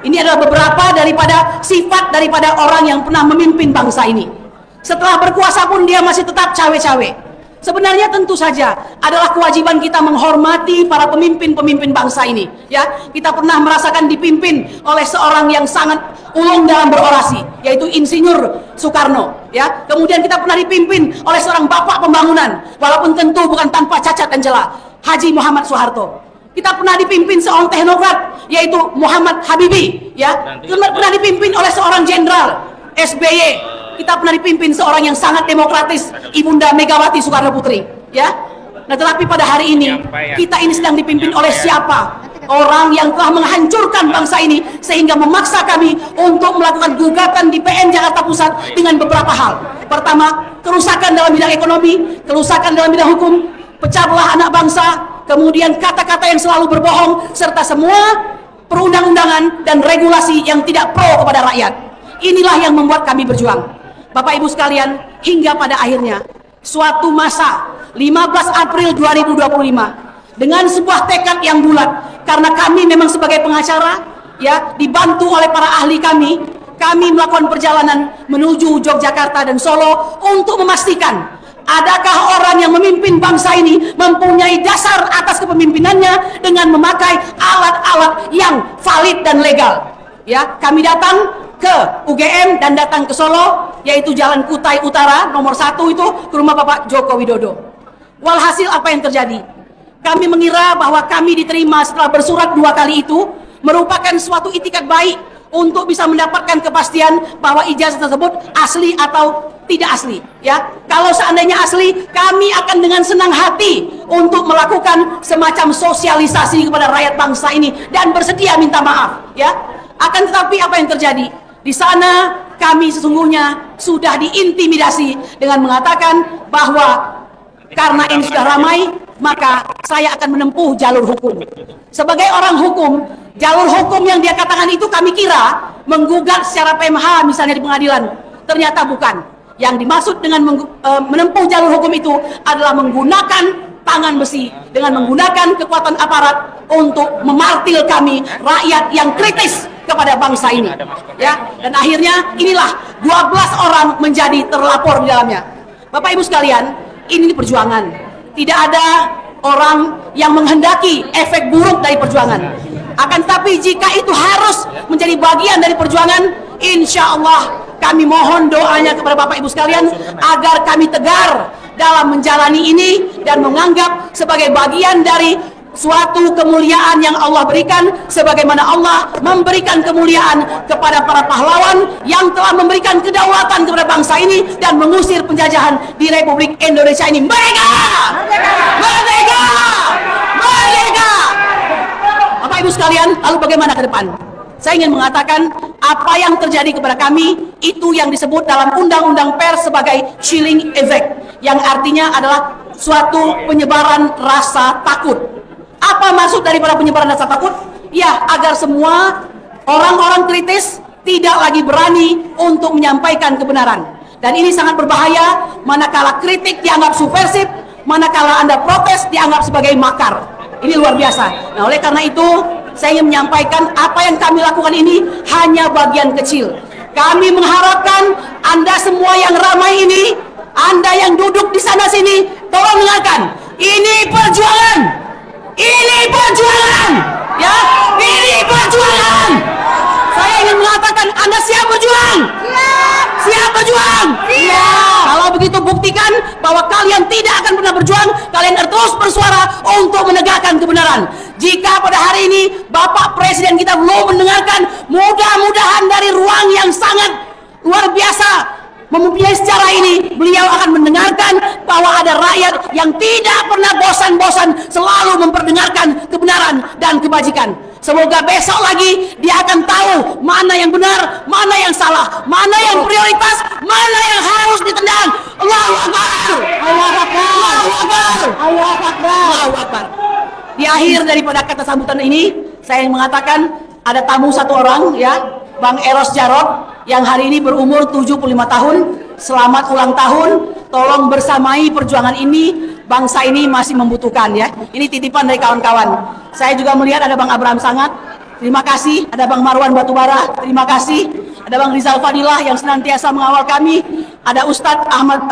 Ini adalah beberapa daripada sifat daripada orang yang pernah memimpin bangsa ini. Setelah berkuasa pun dia masih tetap cawe-cawe. Sebenarnya tentu saja adalah kewajiban kita menghormati para pemimpin-pemimpin bangsa ini, ya. Kita pernah merasakan dipimpin oleh seorang yang sangat ulung dalam berorasi, yaitu Insinyur Soekarno, ya. Kemudian kita pernah dipimpin oleh seorang bapak pembangunan, walaupun tentu bukan tanpa cacat dan celah, Haji Muhammad Soeharto. Kita pernah dipimpin seorang teknokrat, yaitu Muhammad Habibie, ya. Pernah dipimpin oleh seorang jenderal, SBY. Kita pernah dipimpin seorang yang sangat demokratis, Ibunda Megawati Soekarno Putri, ya. Nah, tetapi pada hari ini kita ini sedang dipimpin oleh siapa? Orang yang telah menghancurkan bangsa ini sehingga memaksa kami untuk melakukan gugatan di PN Jakarta Pusat dengan beberapa hal. Pertama, kerusakan dalam bidang ekonomi, kerusakan dalam bidang hukum, pecah belah anak bangsa, kemudian kata-kata yang selalu berbohong, serta semua perundang-undangan dan regulasi yang tidak pro kepada rakyat. Inilah yang membuat kami berjuang. Bapak Ibu sekalian, hingga pada akhirnya suatu masa 15 April 2025 dengan sebuah tekad yang bulat, karena kami memang sebagai pengacara ya, dibantu oleh para ahli kami melakukan perjalanan menuju Yogyakarta dan Solo untuk memastikan adakah orang yang memimpin bangsa ini mempunyai dasar atas kepemimpinannya dengan memakai alat-alat yang valid dan legal. Ya, kami datang ke UGM dan datang ke Solo, yaitu Jalan Kutai Utara nomor 1 itu, ke rumah Bapak Joko Widodo. Walhasil apa yang terjadi? Kami mengira bahwa kami diterima setelah bersurat 2 kali itu merupakan suatu itikat baik untuk bisa mendapatkan kepastian bahwa ijazah tersebut asli atau tidak asli. Ya, kalau seandainya asli, kami akan dengan senang hati untuk melakukan semacam sosialisasi kepada rakyat bangsa ini dan bersedia minta maaf. Ya, akan tetapi apa yang terjadi? Di sana kami sesungguhnya sudah diintimidasi dengan mengatakan bahwa karena ini sudah ramai, maka saya akan menempuh jalur hukum. Sebagai orang hukum, jalur hukum yang dia katakan itu kami kira menggugat secara PMH misalnya di pengadilan. Ternyata bukan. Yang dimaksud dengan menempuh jalur hukum itu adalah menggunakan tangan besi, dengan menggunakan kekuatan aparat untuk memartil kami, rakyat yang kritis kepada bangsa ini. Ya, dan akhirnya inilah 12 orang menjadi terlapor di dalamnya. Bapak Ibu sekalian, ini perjuangan. Tidak ada orang yang menghendaki efek buruk dari perjuangan. Akan tapi jika itu harus menjadi bagian dari perjuangan, insya Allah kami mohon doanya kepada Bapak Ibu sekalian agar kami tegar dalam menjalani ini dan menganggap sebagai bagian dari suatu kemuliaan yang Allah berikan, sebagaimana Allah memberikan kemuliaan kepada para pahlawan yang telah memberikan kedaulatan kepada bangsa ini dan mengusir penjajahan di Republik Indonesia ini. Merdeka! Merdeka! Merdeka! Bapak Ibu sekalian, lalu bagaimana ke depan? Saya ingin mengatakan apa yang terjadi kepada kami itu yang disebut dalam Undang-Undang Pers sebagai chilling effect, yang artinya adalah suatu penyebaran rasa takut. Apa maksud daripada penyebaran rasa takut? Ya, agar semua orang-orang kritis tidak lagi berani untuk menyampaikan kebenaran. Dan ini sangat berbahaya manakala kritik dianggap subversif, manakala Anda protes dianggap sebagai makar. Ini luar biasa. Nah, oleh karena itu saya ingin menyampaikan apa yang kami lakukan ini hanya bagian kecil. Kami mengharapkan Anda semua yang ramai ini, Anda yang duduk di sana sini, tolong dengarkan. Ini perjuangan. Ini perjuangan. Ya, ini perjuangan. Saya ingin mengatakan Anda siap berjuang? Siap. Siap berjuang? Siap. Kalau begitu buktikan bahwa kalian tidak akan pernah berjuang, kalian terus bersuara untuk menegakkan kebenaran. Jika pada hari ini Bapak Presiden kita belum mendengarkan, mudah-mudahan dari ruang yang sangat luar biasa mempunyai secara ini, beliau akan mendengarkan bahwa ada rakyat yang tidak pernah bosan-bosan selalu memperdengarkan kebenaran dan kebajikan. Semoga besok lagi dia akan tahu mana yang benar, mana yang salah, mana yang prioritas, mana yang harus ditendang. Allahu Akbar. Allahu Akbar. Allahu Akbar. Allahu Akbar. Allahu Akbar. Di akhir daripada kata sambutan ini, saya ingin mengatakan ada tamu satu orang, ya, Bang Eros Jarot, yang hari ini berumur 75 tahun. Selamat ulang tahun. Tolong bersamai perjuangan ini. Bangsa ini masih membutuhkan, ya. Ini titipan dari kawan-kawan. Saya juga melihat ada Bang Abraham Sangat. Terima kasih. Ada Bang Marwan Batubara. Terima kasih. Ada Bang Rizal Fadilah yang senantiasa mengawal kami. Ada Ustadz Ahmad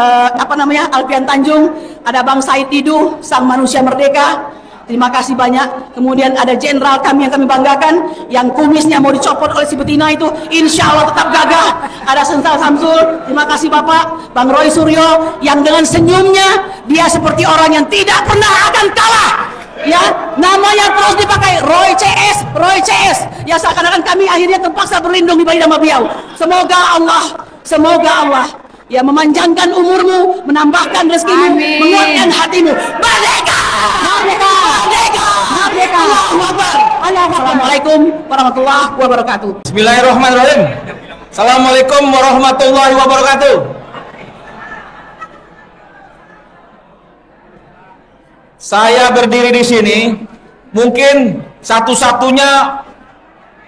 Alfian Tanjung. Ada Bang Said Didu, sang manusia merdeka. Terima kasih banyak. Kemudian ada jenderal kami yang kami banggakan, yang kumisnya mau dicopot oleh si betina itu, insya Allah tetap gagah. Ada Sensal Samsul. Terima kasih Bapak. Bang Roy Suryo, yang dengan senyumnya dia seperti orang yang tidak pernah akan kalah. Ya, namanya terus dipakai Roy CS, Roy CS. Ya, seakan-akan kami akhirnya terpaksa berlindung di balik nama beliau. Semoga Allah ya memanjangkan umurmu, menambahkan rezekimu, menguatkan hatimu. Merdeka! Merdeka! Merdeka! Merdeka! Allahu Akbar! Assalamualaikum warahmatullahi wabarakatuh. Bismillahirrahmanirrahim. Assalamualaikum warahmatullahi wabarakatuh. Saya berdiri di sini, mungkin satu-satunya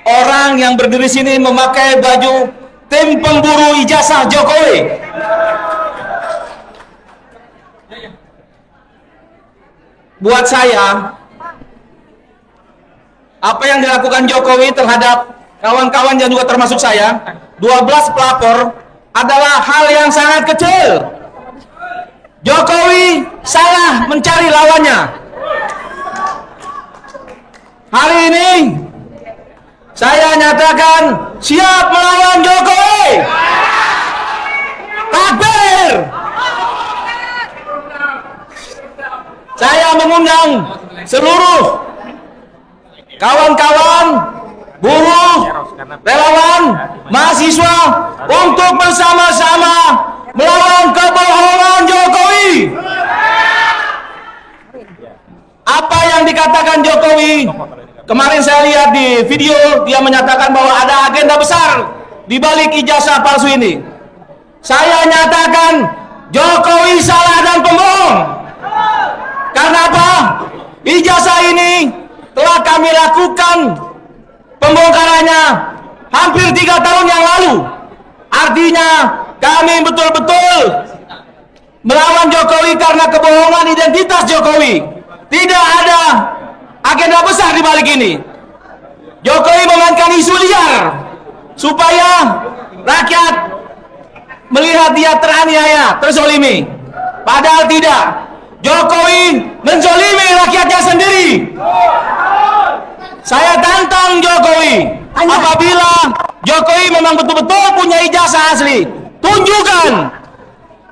orang yang berdiri di sini memakai baju tim pemburu ijazah Jokowi. Buat saya, apa yang dilakukan Jokowi terhadap kawan-kawan yang juga termasuk saya, 12 pelapor adalah hal yang sangat kecil. Jokowi salah mencari lawannya. Hari ini saya nyatakan siap melawan Jokowi. Takbir. Saya mengundang seluruh kawan-kawan, buruh, relawan, mahasiswa untuk bersama-sama melawan kebohongan Jokowi. Apa yang dikatakan Jokowi, kemarin saya lihat di video, dia menyatakan bahwa ada agenda besar di balik ijazah palsu ini. Saya nyatakan Jokowi salah dan pembohong. Karena apa? Ijazah ini telah kami lakukan pembongkarannya hampir 3 tahun yang lalu. Artinya kami betul-betul melawan Jokowi karena kebohongan identitas Jokowi. Tidak ada agenda besar di balik ini. Jokowi memainkan isu liar supaya rakyat melihat dia teraniaya, terzolimi. Padahal tidak. Jokowi menzolimi rakyatnya sendiri. Saya tantang Jokowi. Apabila Jokowi memang betul-betul punya ijazah asli, tunjukkan.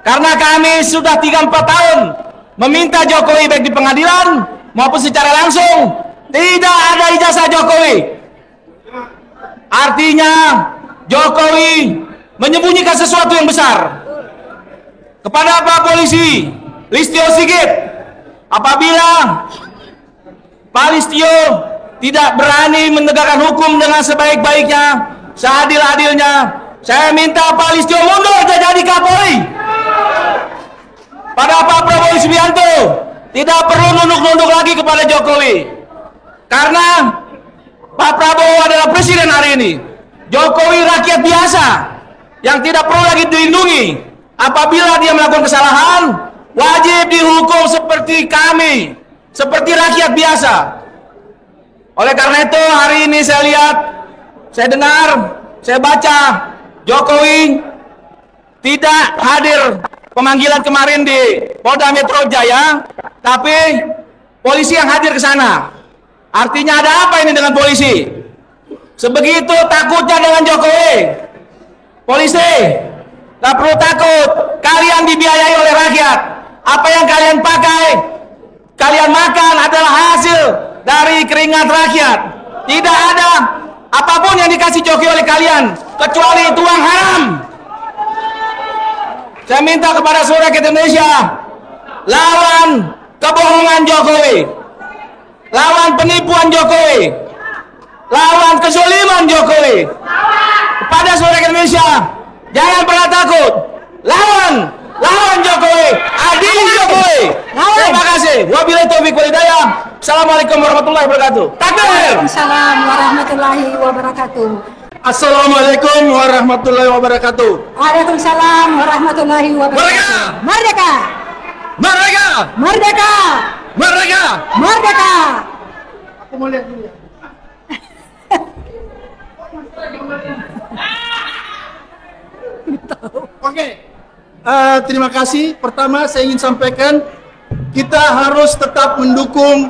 Karena kami sudah 3-4 tahun meminta Jokowi baik di pengadilan maupun secara langsung, tidak ada ijazah Jokowi. Artinya Jokowi menyembunyikan sesuatu yang besar. Kepada Pak Polisi Listio Sigit, apabila Pak Listio tidak berani menegakkan hukum dengan sebaik-baiknya, seadil-adilnya, saya minta Pak Listio mundur jadi Kapolri. Pada Pak Prabowo Subianto, tidak perlu nunduk-nunduk lagi kepada Jokowi, karena Pak Prabowo adalah presiden hari ini. Jokowi rakyat biasa yang tidak perlu lagi dilindungi. Apabila dia melakukan kesalahan, wajib dihukum seperti kami, seperti rakyat biasa. Oleh karena itu hari ini saya lihat, saya dengar, saya baca Jokowi tidak hadir pemanggilan kemarin di Polda Metro Jaya, tapi polisi yang hadir ke sana. Artinya ada apa ini dengan polisi? Sebegitu takutnya dengan Jokowi. Polisi, tak perlu takut, kalian dibiayai oleh rakyat. Apa yang kalian pakai, kalian makan adalah hasil dari keringat rakyat. Tidak ada apapun yang dikasih Jokowi oleh kalian kecuali itu uang haram. Saya minta kepada seluruh rakyat Indonesia, lawan kebohongan Jokowi, lawan penipuan Jokowi, lawan kezaliman Jokowi. Kepada seluruh rakyat Indonesia, jangan pernah takut, lawan Jokowi, adili Jokowi. Terima kasih. Wabillahi taufiq wal hidayah. Assalamualaikum warahmatullahi wabarakatuh. Takbir. Waalaikumsalam warahmatullahi wabarakatuh. Assalamualaikum warahmatullahi wabarakatuh. Waalaikumsalam warahmatullahi wabarakatuh. Merdeka! Merdeka! Merdeka! Merdeka! Merdeka! Aku mau lihat dulu ya. Oke. Terima kasih. Pertama saya ingin sampaikan, kita harus tetap mendukung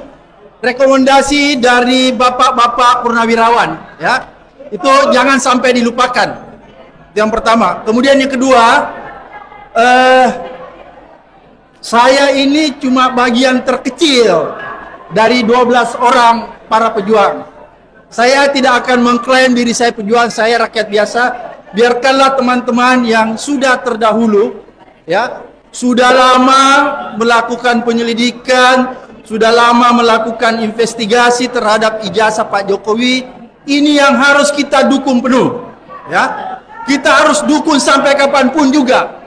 rekomendasi dari bapak-bapak purnawirawan, ya. Itu jangan sampai dilupakan. Yang pertama. Kemudian yang kedua, saya ini cuma bagian terkecil dari 12 orang para pejuang. Saya tidak akan mengklaim diri saya pejuang, saya rakyat biasa. Biarkanlah teman-teman yang sudah terdahulu, ya, sudah lama melakukan penyelidikan, sudah lama melakukan investigasi terhadap ijazah Pak Jokowi. Ini yang harus kita dukung penuh, ya. Kita harus dukung sampai kapanpun juga.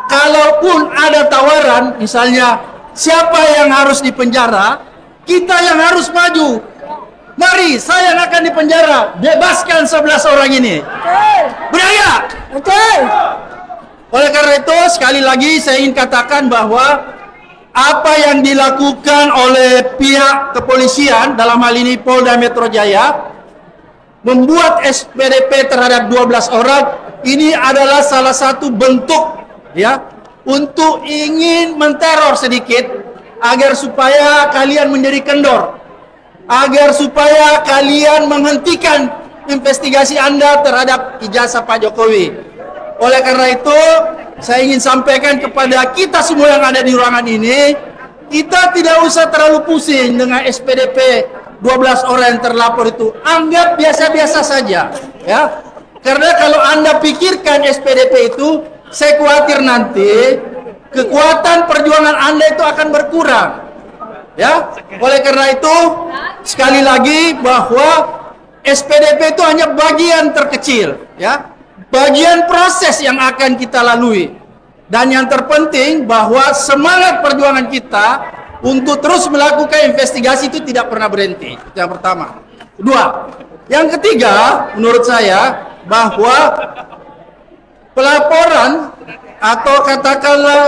Kalaupun ada tawaran, misalnya siapa yang harus dipenjara, kita yang harus maju. Mari, saya yang akan dipenjara, bebaskan 11 orang ini. Benar ya? Betul. Oleh karena itu, sekali lagi saya ingin katakan bahwa apa yang dilakukan oleh pihak kepolisian, dalam hal ini Polda Metro Jaya, membuat SPDP terhadap 12 orang, ini adalah salah satu bentuk ya untuk ingin menteror sedikit agar supaya kalian menjadi kendor, agar supaya kalian menghentikan investigasi Anda terhadap ijazah Pak Jokowi. Oleh karena itu, saya ingin sampaikan kepada kita semua yang ada di ruangan ini, kita tidak usah terlalu pusing dengan SPDP 12 orang yang terlapor itu. Anggap biasa-biasa saja, ya. Karena kalau Anda pikirkan SPDP itu, saya khawatir nanti kekuatan perjuangan Anda itu akan berkurang. Ya. Oleh karena itu, sekali lagi bahwa SPDP itu hanya bagian terkecil, ya. Bagian proses yang akan kita lalui. Dan yang terpenting bahwa semangat perjuangan kita untuk terus melakukan investigasi itu tidak pernah berhenti. Itu yang pertama. Kedua, yang ketiga, menurut saya bahwa pelaporan atau katakanlah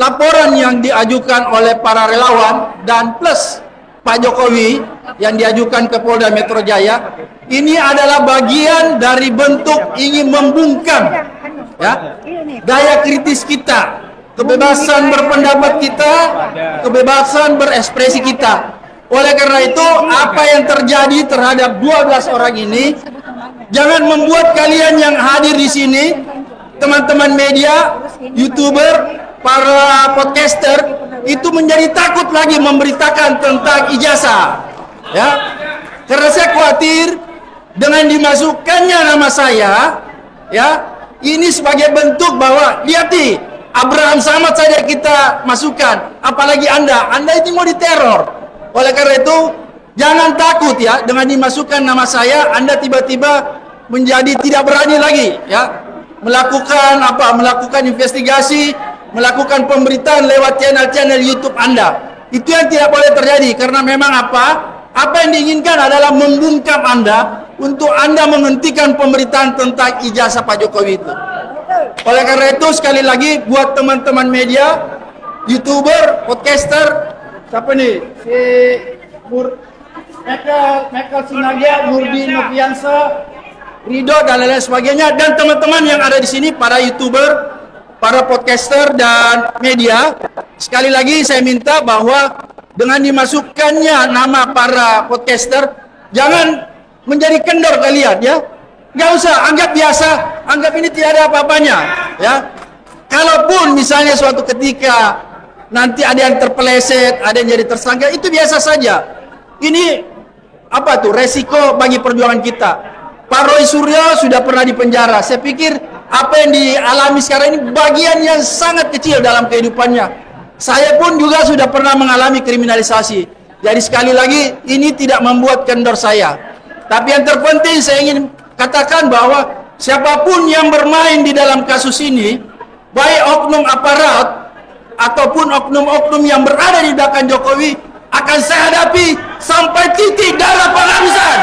laporan yang diajukan oleh para relawan dan plus Pak Jokowi yang diajukan ke Polda Metro Jaya, ini adalah bagian dari bentuk ingin membungkam ya daya kritis kita, kebebasan berpendapat kita, kebebasan berekspresi kita. Oleh karena itu, apa yang terjadi terhadap 12 orang ini jangan membuat kalian yang hadir di sini, teman-teman media, YouTuber, para podcaster itu menjadi takut lagi memberitakan tentang ijazah. Ya. Karena saya khawatir dengan dimasukkannya nama saya, ya, ini sebagai bentuk bahwa lihat nih, Abraham Samad saja kita masukkan, apalagi Anda ini mau diteror. Oleh karena itu, jangan takut ya dengan dimasukkan nama saya, Anda tiba-tiba menjadi tidak berani lagi ya melakukan investigasi, melakukan pemberitaan lewat channel-channel YouTube Anda. Itu yang tidak boleh terjadi, karena memang apa yang diinginkan adalah membungkam Anda untuk Anda menghentikan pemberitaan tentang ijazah Pak Jokowi itu. Oleh karena itu, sekali lagi buat teman-teman media, YouTuber, podcaster, siapa nih? Si Michael Sinaga, Nurdin Noviansa, Ridho dan lain-lain sebagainya, dan teman-teman yang ada di sini, para YouTuber, para podcaster dan media, sekali lagi saya minta bahwa dengan dimasukkannya nama para podcaster, jangan menjadi kendor kalian ya. Nggak usah, anggap biasa, anggap ini tidak ada apa-apanya ya. Kalaupun misalnya suatu ketika nanti ada yang terpeleset, ada yang jadi tersangka, itu biasa saja. Ini apa tuh resiko bagi perjuangan kita. Pak Roy Suryo sudah pernah dipenjara. Saya pikir apa yang dialami sekarang ini bagian yang sangat kecil dalam kehidupannya. Saya pun juga sudah pernah mengalami kriminalisasi. Jadi sekali lagi, ini tidak membuat kendor saya. Tapi yang terpenting saya ingin katakan bahwa siapapun yang bermain di dalam kasus ini, baik oknum aparat ataupun oknum-oknum yang berada di belakang Jokowi, akan saya hadapi sampai titik darah penghabisan.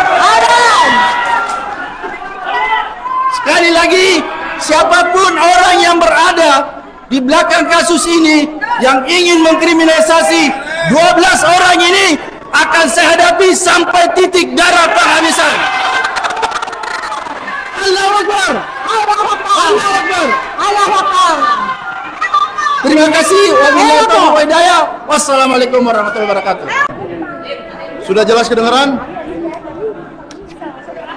Sekali lagi, siapapun orang yang berada di belakang kasus ini yang ingin mengkriminalisasi 12 orang ini, akan saya hadapi sampai titik darah penghabisan. Allahu Akbar. Allahu Akbar. Allahu Akbar. Terima kasih. Wabillahi taufiq wal hidayah. Wassalamualaikum warahmatullahi wabarakatuh. Sudah jelas kedengaran?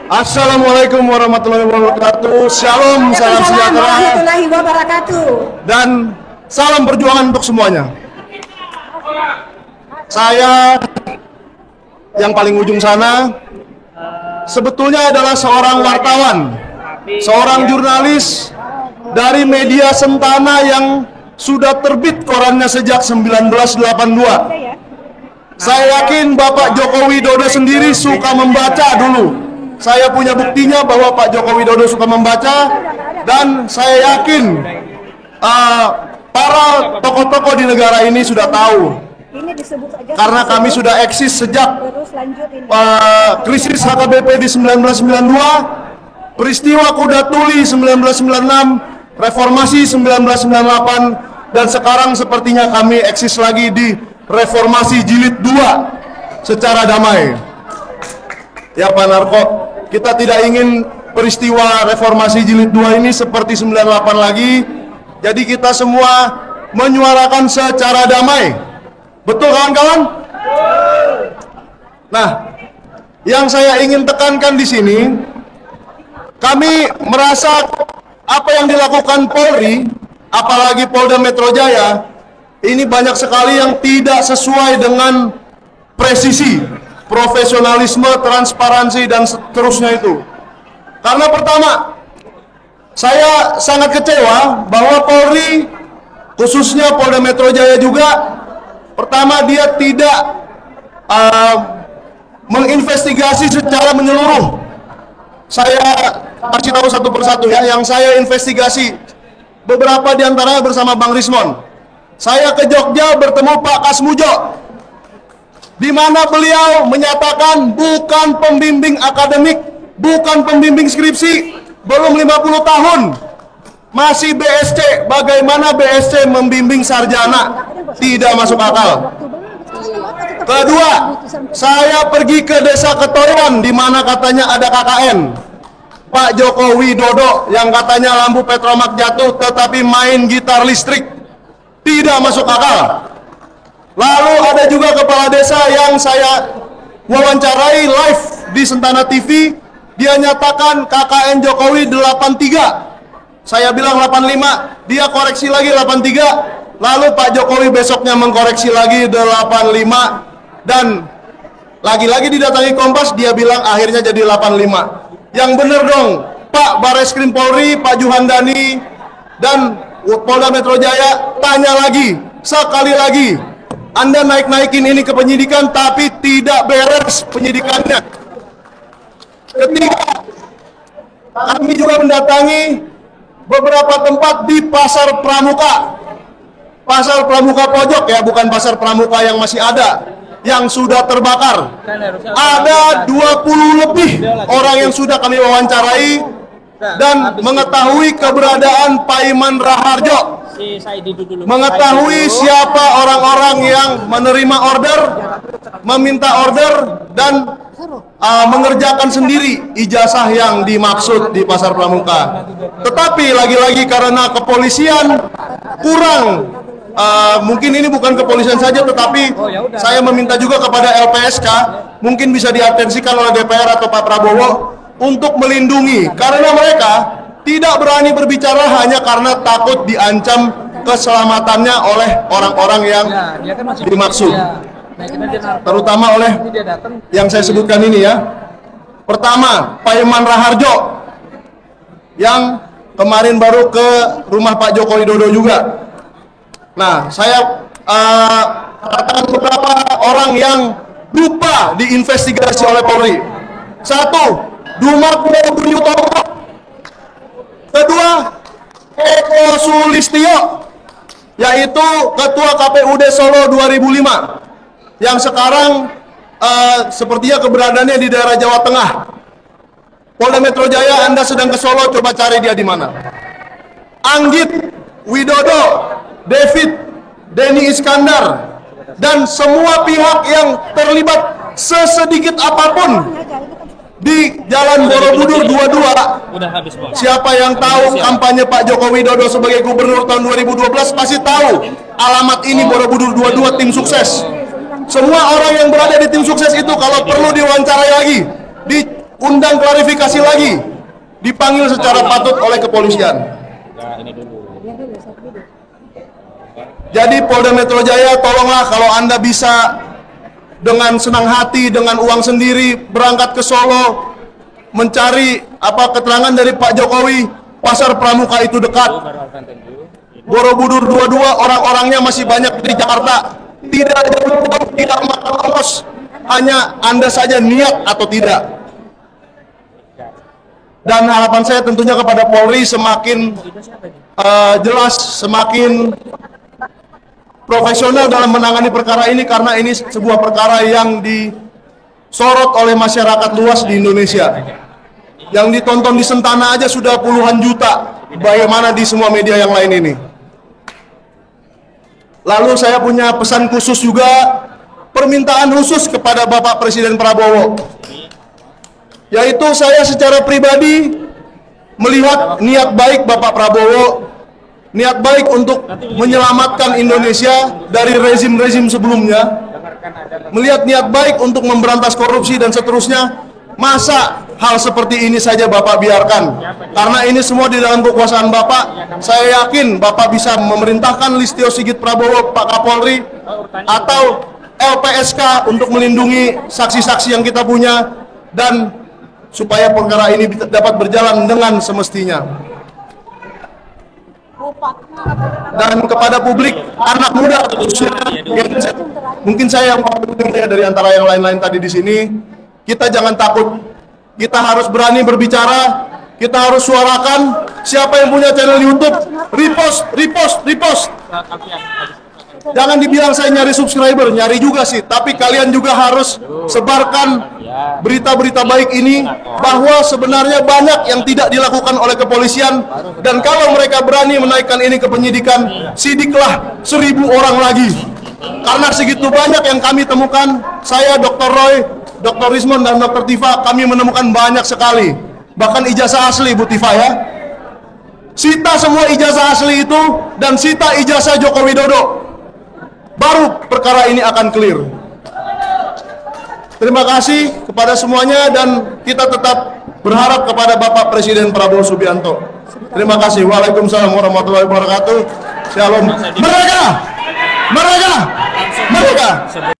Assalamualaikum warahmatullahi wabarakatuh. Shalom, salam sejahtera warahmatullahi wabarakatuh. dan salam perjuangan untuk semuanya. Saya yang paling ujung sana sebetulnya adalah seorang wartawan, seorang jurnalis dari media Sentana yang sudah terbit korannya sejak 1982. Saya yakin Bapak Joko Widodo sendiri suka membaca dulu. Saya punya buktinya bahwa Pak Joko Widodo suka membaca, dan saya yakin para tokoh-tokoh di negara ini sudah tahu, karena kami sudah eksis sejak krisis HKBP di 1992, peristiwa Kuda Tuli 1996, reformasi 1998, dan sekarang sepertinya kami eksis lagi di reformasi jilid 2 secara damai. Ya Pak Narko, kita tidak ingin peristiwa reformasi jilid 2 ini seperti 98 lagi. Jadi kita semua menyuarakan secara damai. Betul kawan-kawan? Nah, yang saya ingin tekankan di sini, kami merasa apa yang dilakukan Polri, apalagi Polda Metro Jaya, ini banyak sekali yang tidak sesuai dengan presisi, profesionalisme, transparansi, dan seterusnya itu. Karena pertama, saya sangat kecewa bahwa Polri, khususnya Polda Metro Jaya juga, pertama dia tidak menginvestigasi secara menyeluruh. Saya kasih tahu satu persatu ya, yang saya investigasi beberapa diantaranya bersama Bang Rismon. Saya ke Jogja bertemu Pak Kasmujo, di mana beliau menyatakan bukan pembimbing akademik, bukan pembimbing skripsi, belum 50 tahun, masih BSC. Bagaimana BSC membimbing sarjana? Tidak masuk akal. Kedua, saya pergi ke desa Ketoyan di mana katanya ada KKN. Pak Joko Widodo yang katanya lampu petromak jatuh tetapi main gitar listrik. Tidak masuk akal. Lalu ada juga kepala desa yang saya wawancarai live di Sentana TV. Dia nyatakan KKN Jokowi 83. Saya bilang 85. Dia koreksi lagi 83. Lalu Pak Jokowi besoknya mengkoreksi lagi 85. Dan lagi-lagi didatangi Kompas, dia bilang akhirnya jadi 85. Yang bener dong, Pak Bareskrim Polri, Pak Juhandani, dan Polda Metro Jaya, tanya lagi, sekali lagi, Anda naik-naikin ini ke penyidikan, tapi tidak beres penyidikannya. Ketiga, kami juga mendatangi beberapa tempat di Pasar Pramuka. Pasar Pramuka Pojok ya, bukan Pasar Pramuka yang masih ada, yang sudah terbakar. Ada 20 lebih orang yang sudah kami wawancarai dan mengetahui keberadaan Pak Iman Raharjo, mengetahui siapa orang-orang yang menerima order, meminta order, dan mengerjakan sendiri ijazah yang dimaksud di Pasar Pramuka. Tetapi lagi-lagi karena kepolisian kurang, mungkin ini bukan kepolisian saja, tetapi saya meminta juga kepada LPSK, mungkin bisa diatensikan oleh DPR atau Pak Prabowo untuk melindungi, karena mereka tidak berani berbicara hanya karena takut diancam keselamatannya oleh orang-orang yang dimaksud, terutama oleh yang saya sebutkan ini ya. Pertama, Pak Iman Raharjo yang kemarin baru ke rumah Pak Joko Widodo juga. Nah, saya katakan beberapa orang yang lupa diinvestigasi oleh Polri. Satu, Dumar Buniutomo. Kedua, Eko Sulistyo, yaitu Ketua KPUD Solo 2005, yang sekarang sepertinya keberadaannya di daerah Jawa Tengah. Polda Metro Jaya, Anda sedang ke Solo, coba cari dia di mana. Anggit Widodo, David, Denny Iskandar, dan semua pihak yang terlibat sesedikit apapun di Jalan Borobudur 22. Siapa yang tahu kampanye Pak Joko Widodo sebagai gubernur tahun 2012 pasti tahu alamat ini, Borobudur 22 tim sukses. Semua orang yang berada di tim sukses itu kalau perlu diwawancarai lagi, diundang klarifikasi lagi, dipanggil secara patut oleh kepolisian. Jadi Polda Metro Jaya, tolonglah kalau Anda bisa dengan senang hati, dengan uang sendiri berangkat ke Solo mencari keterangan dari Pak Jokowi. Pasar Pramuka itu dekat, Borobudur 22 orang-orangnya masih banyak di Jakarta. Tidak jauh, tidak makan ongkos, hanya Anda saja niat atau tidak. Dan harapan saya tentunya kepada Polri semakin jelas, semakin profesional dalam menangani perkara ini, karena ini sebuah perkara yang disorot oleh masyarakat luas di Indonesia. Yang ditonton di Sentana aja sudah puluhan juta, bagaimana di semua media yang lain ini. Lalu saya punya pesan khusus juga, permintaan khusus kepada Bapak Presiden Prabowo. Yaitu saya secara pribadi melihat niat baik Bapak Prabowo, niat baik untuk menyelamatkan Indonesia dari rezim-rezim sebelumnya, melihat niat baik untuk memberantas korupsi dan seterusnya. Masa hal seperti ini saja Bapak biarkan? Karena ini semua di dalam kekuasaan Bapak. Saya yakin Bapak bisa memerintahkan Listio Sigit Prabowo, Pak Kapolri, atau LPSK untuk melindungi saksi-saksi yang kita punya, dan supaya perkara ini dapat berjalan dengan semestinya. Dan kepada publik, anak muda khususnya, mungkin saya yang paling penting dari antara yang lain-lain tadi di sini, kita jangan takut, kita harus berani berbicara, kita harus suarakan. Siapa yang punya channel YouTube, repost. Jangan dibilang saya nyari subscriber, nyari juga sih, tapi kalian juga harus sebarkan berita-berita baik ini, bahwa sebenarnya banyak yang tidak dilakukan oleh kepolisian, dan kalau mereka berani menaikkan ini ke penyidikan, sidiklah 1000 orang lagi. Karena segitu banyak yang kami temukan, saya, Dr. Roy, Dr. Rismon, dan Dr. Tifa, kami menemukan banyak sekali, bahkan ijazah asli Bu Tifa ya. Sita semua ijazah asli itu, dan sita ijazah Joko Widodo, baru perkara ini akan clear. Terima kasih kepada semuanya, dan kita tetap berharap kepada Bapak Presiden Prabowo Subianto. Terima kasih. Waalaikumsalam warahmatullahi wabarakatuh. Shalom. Merdeka! Merdeka! Merdeka!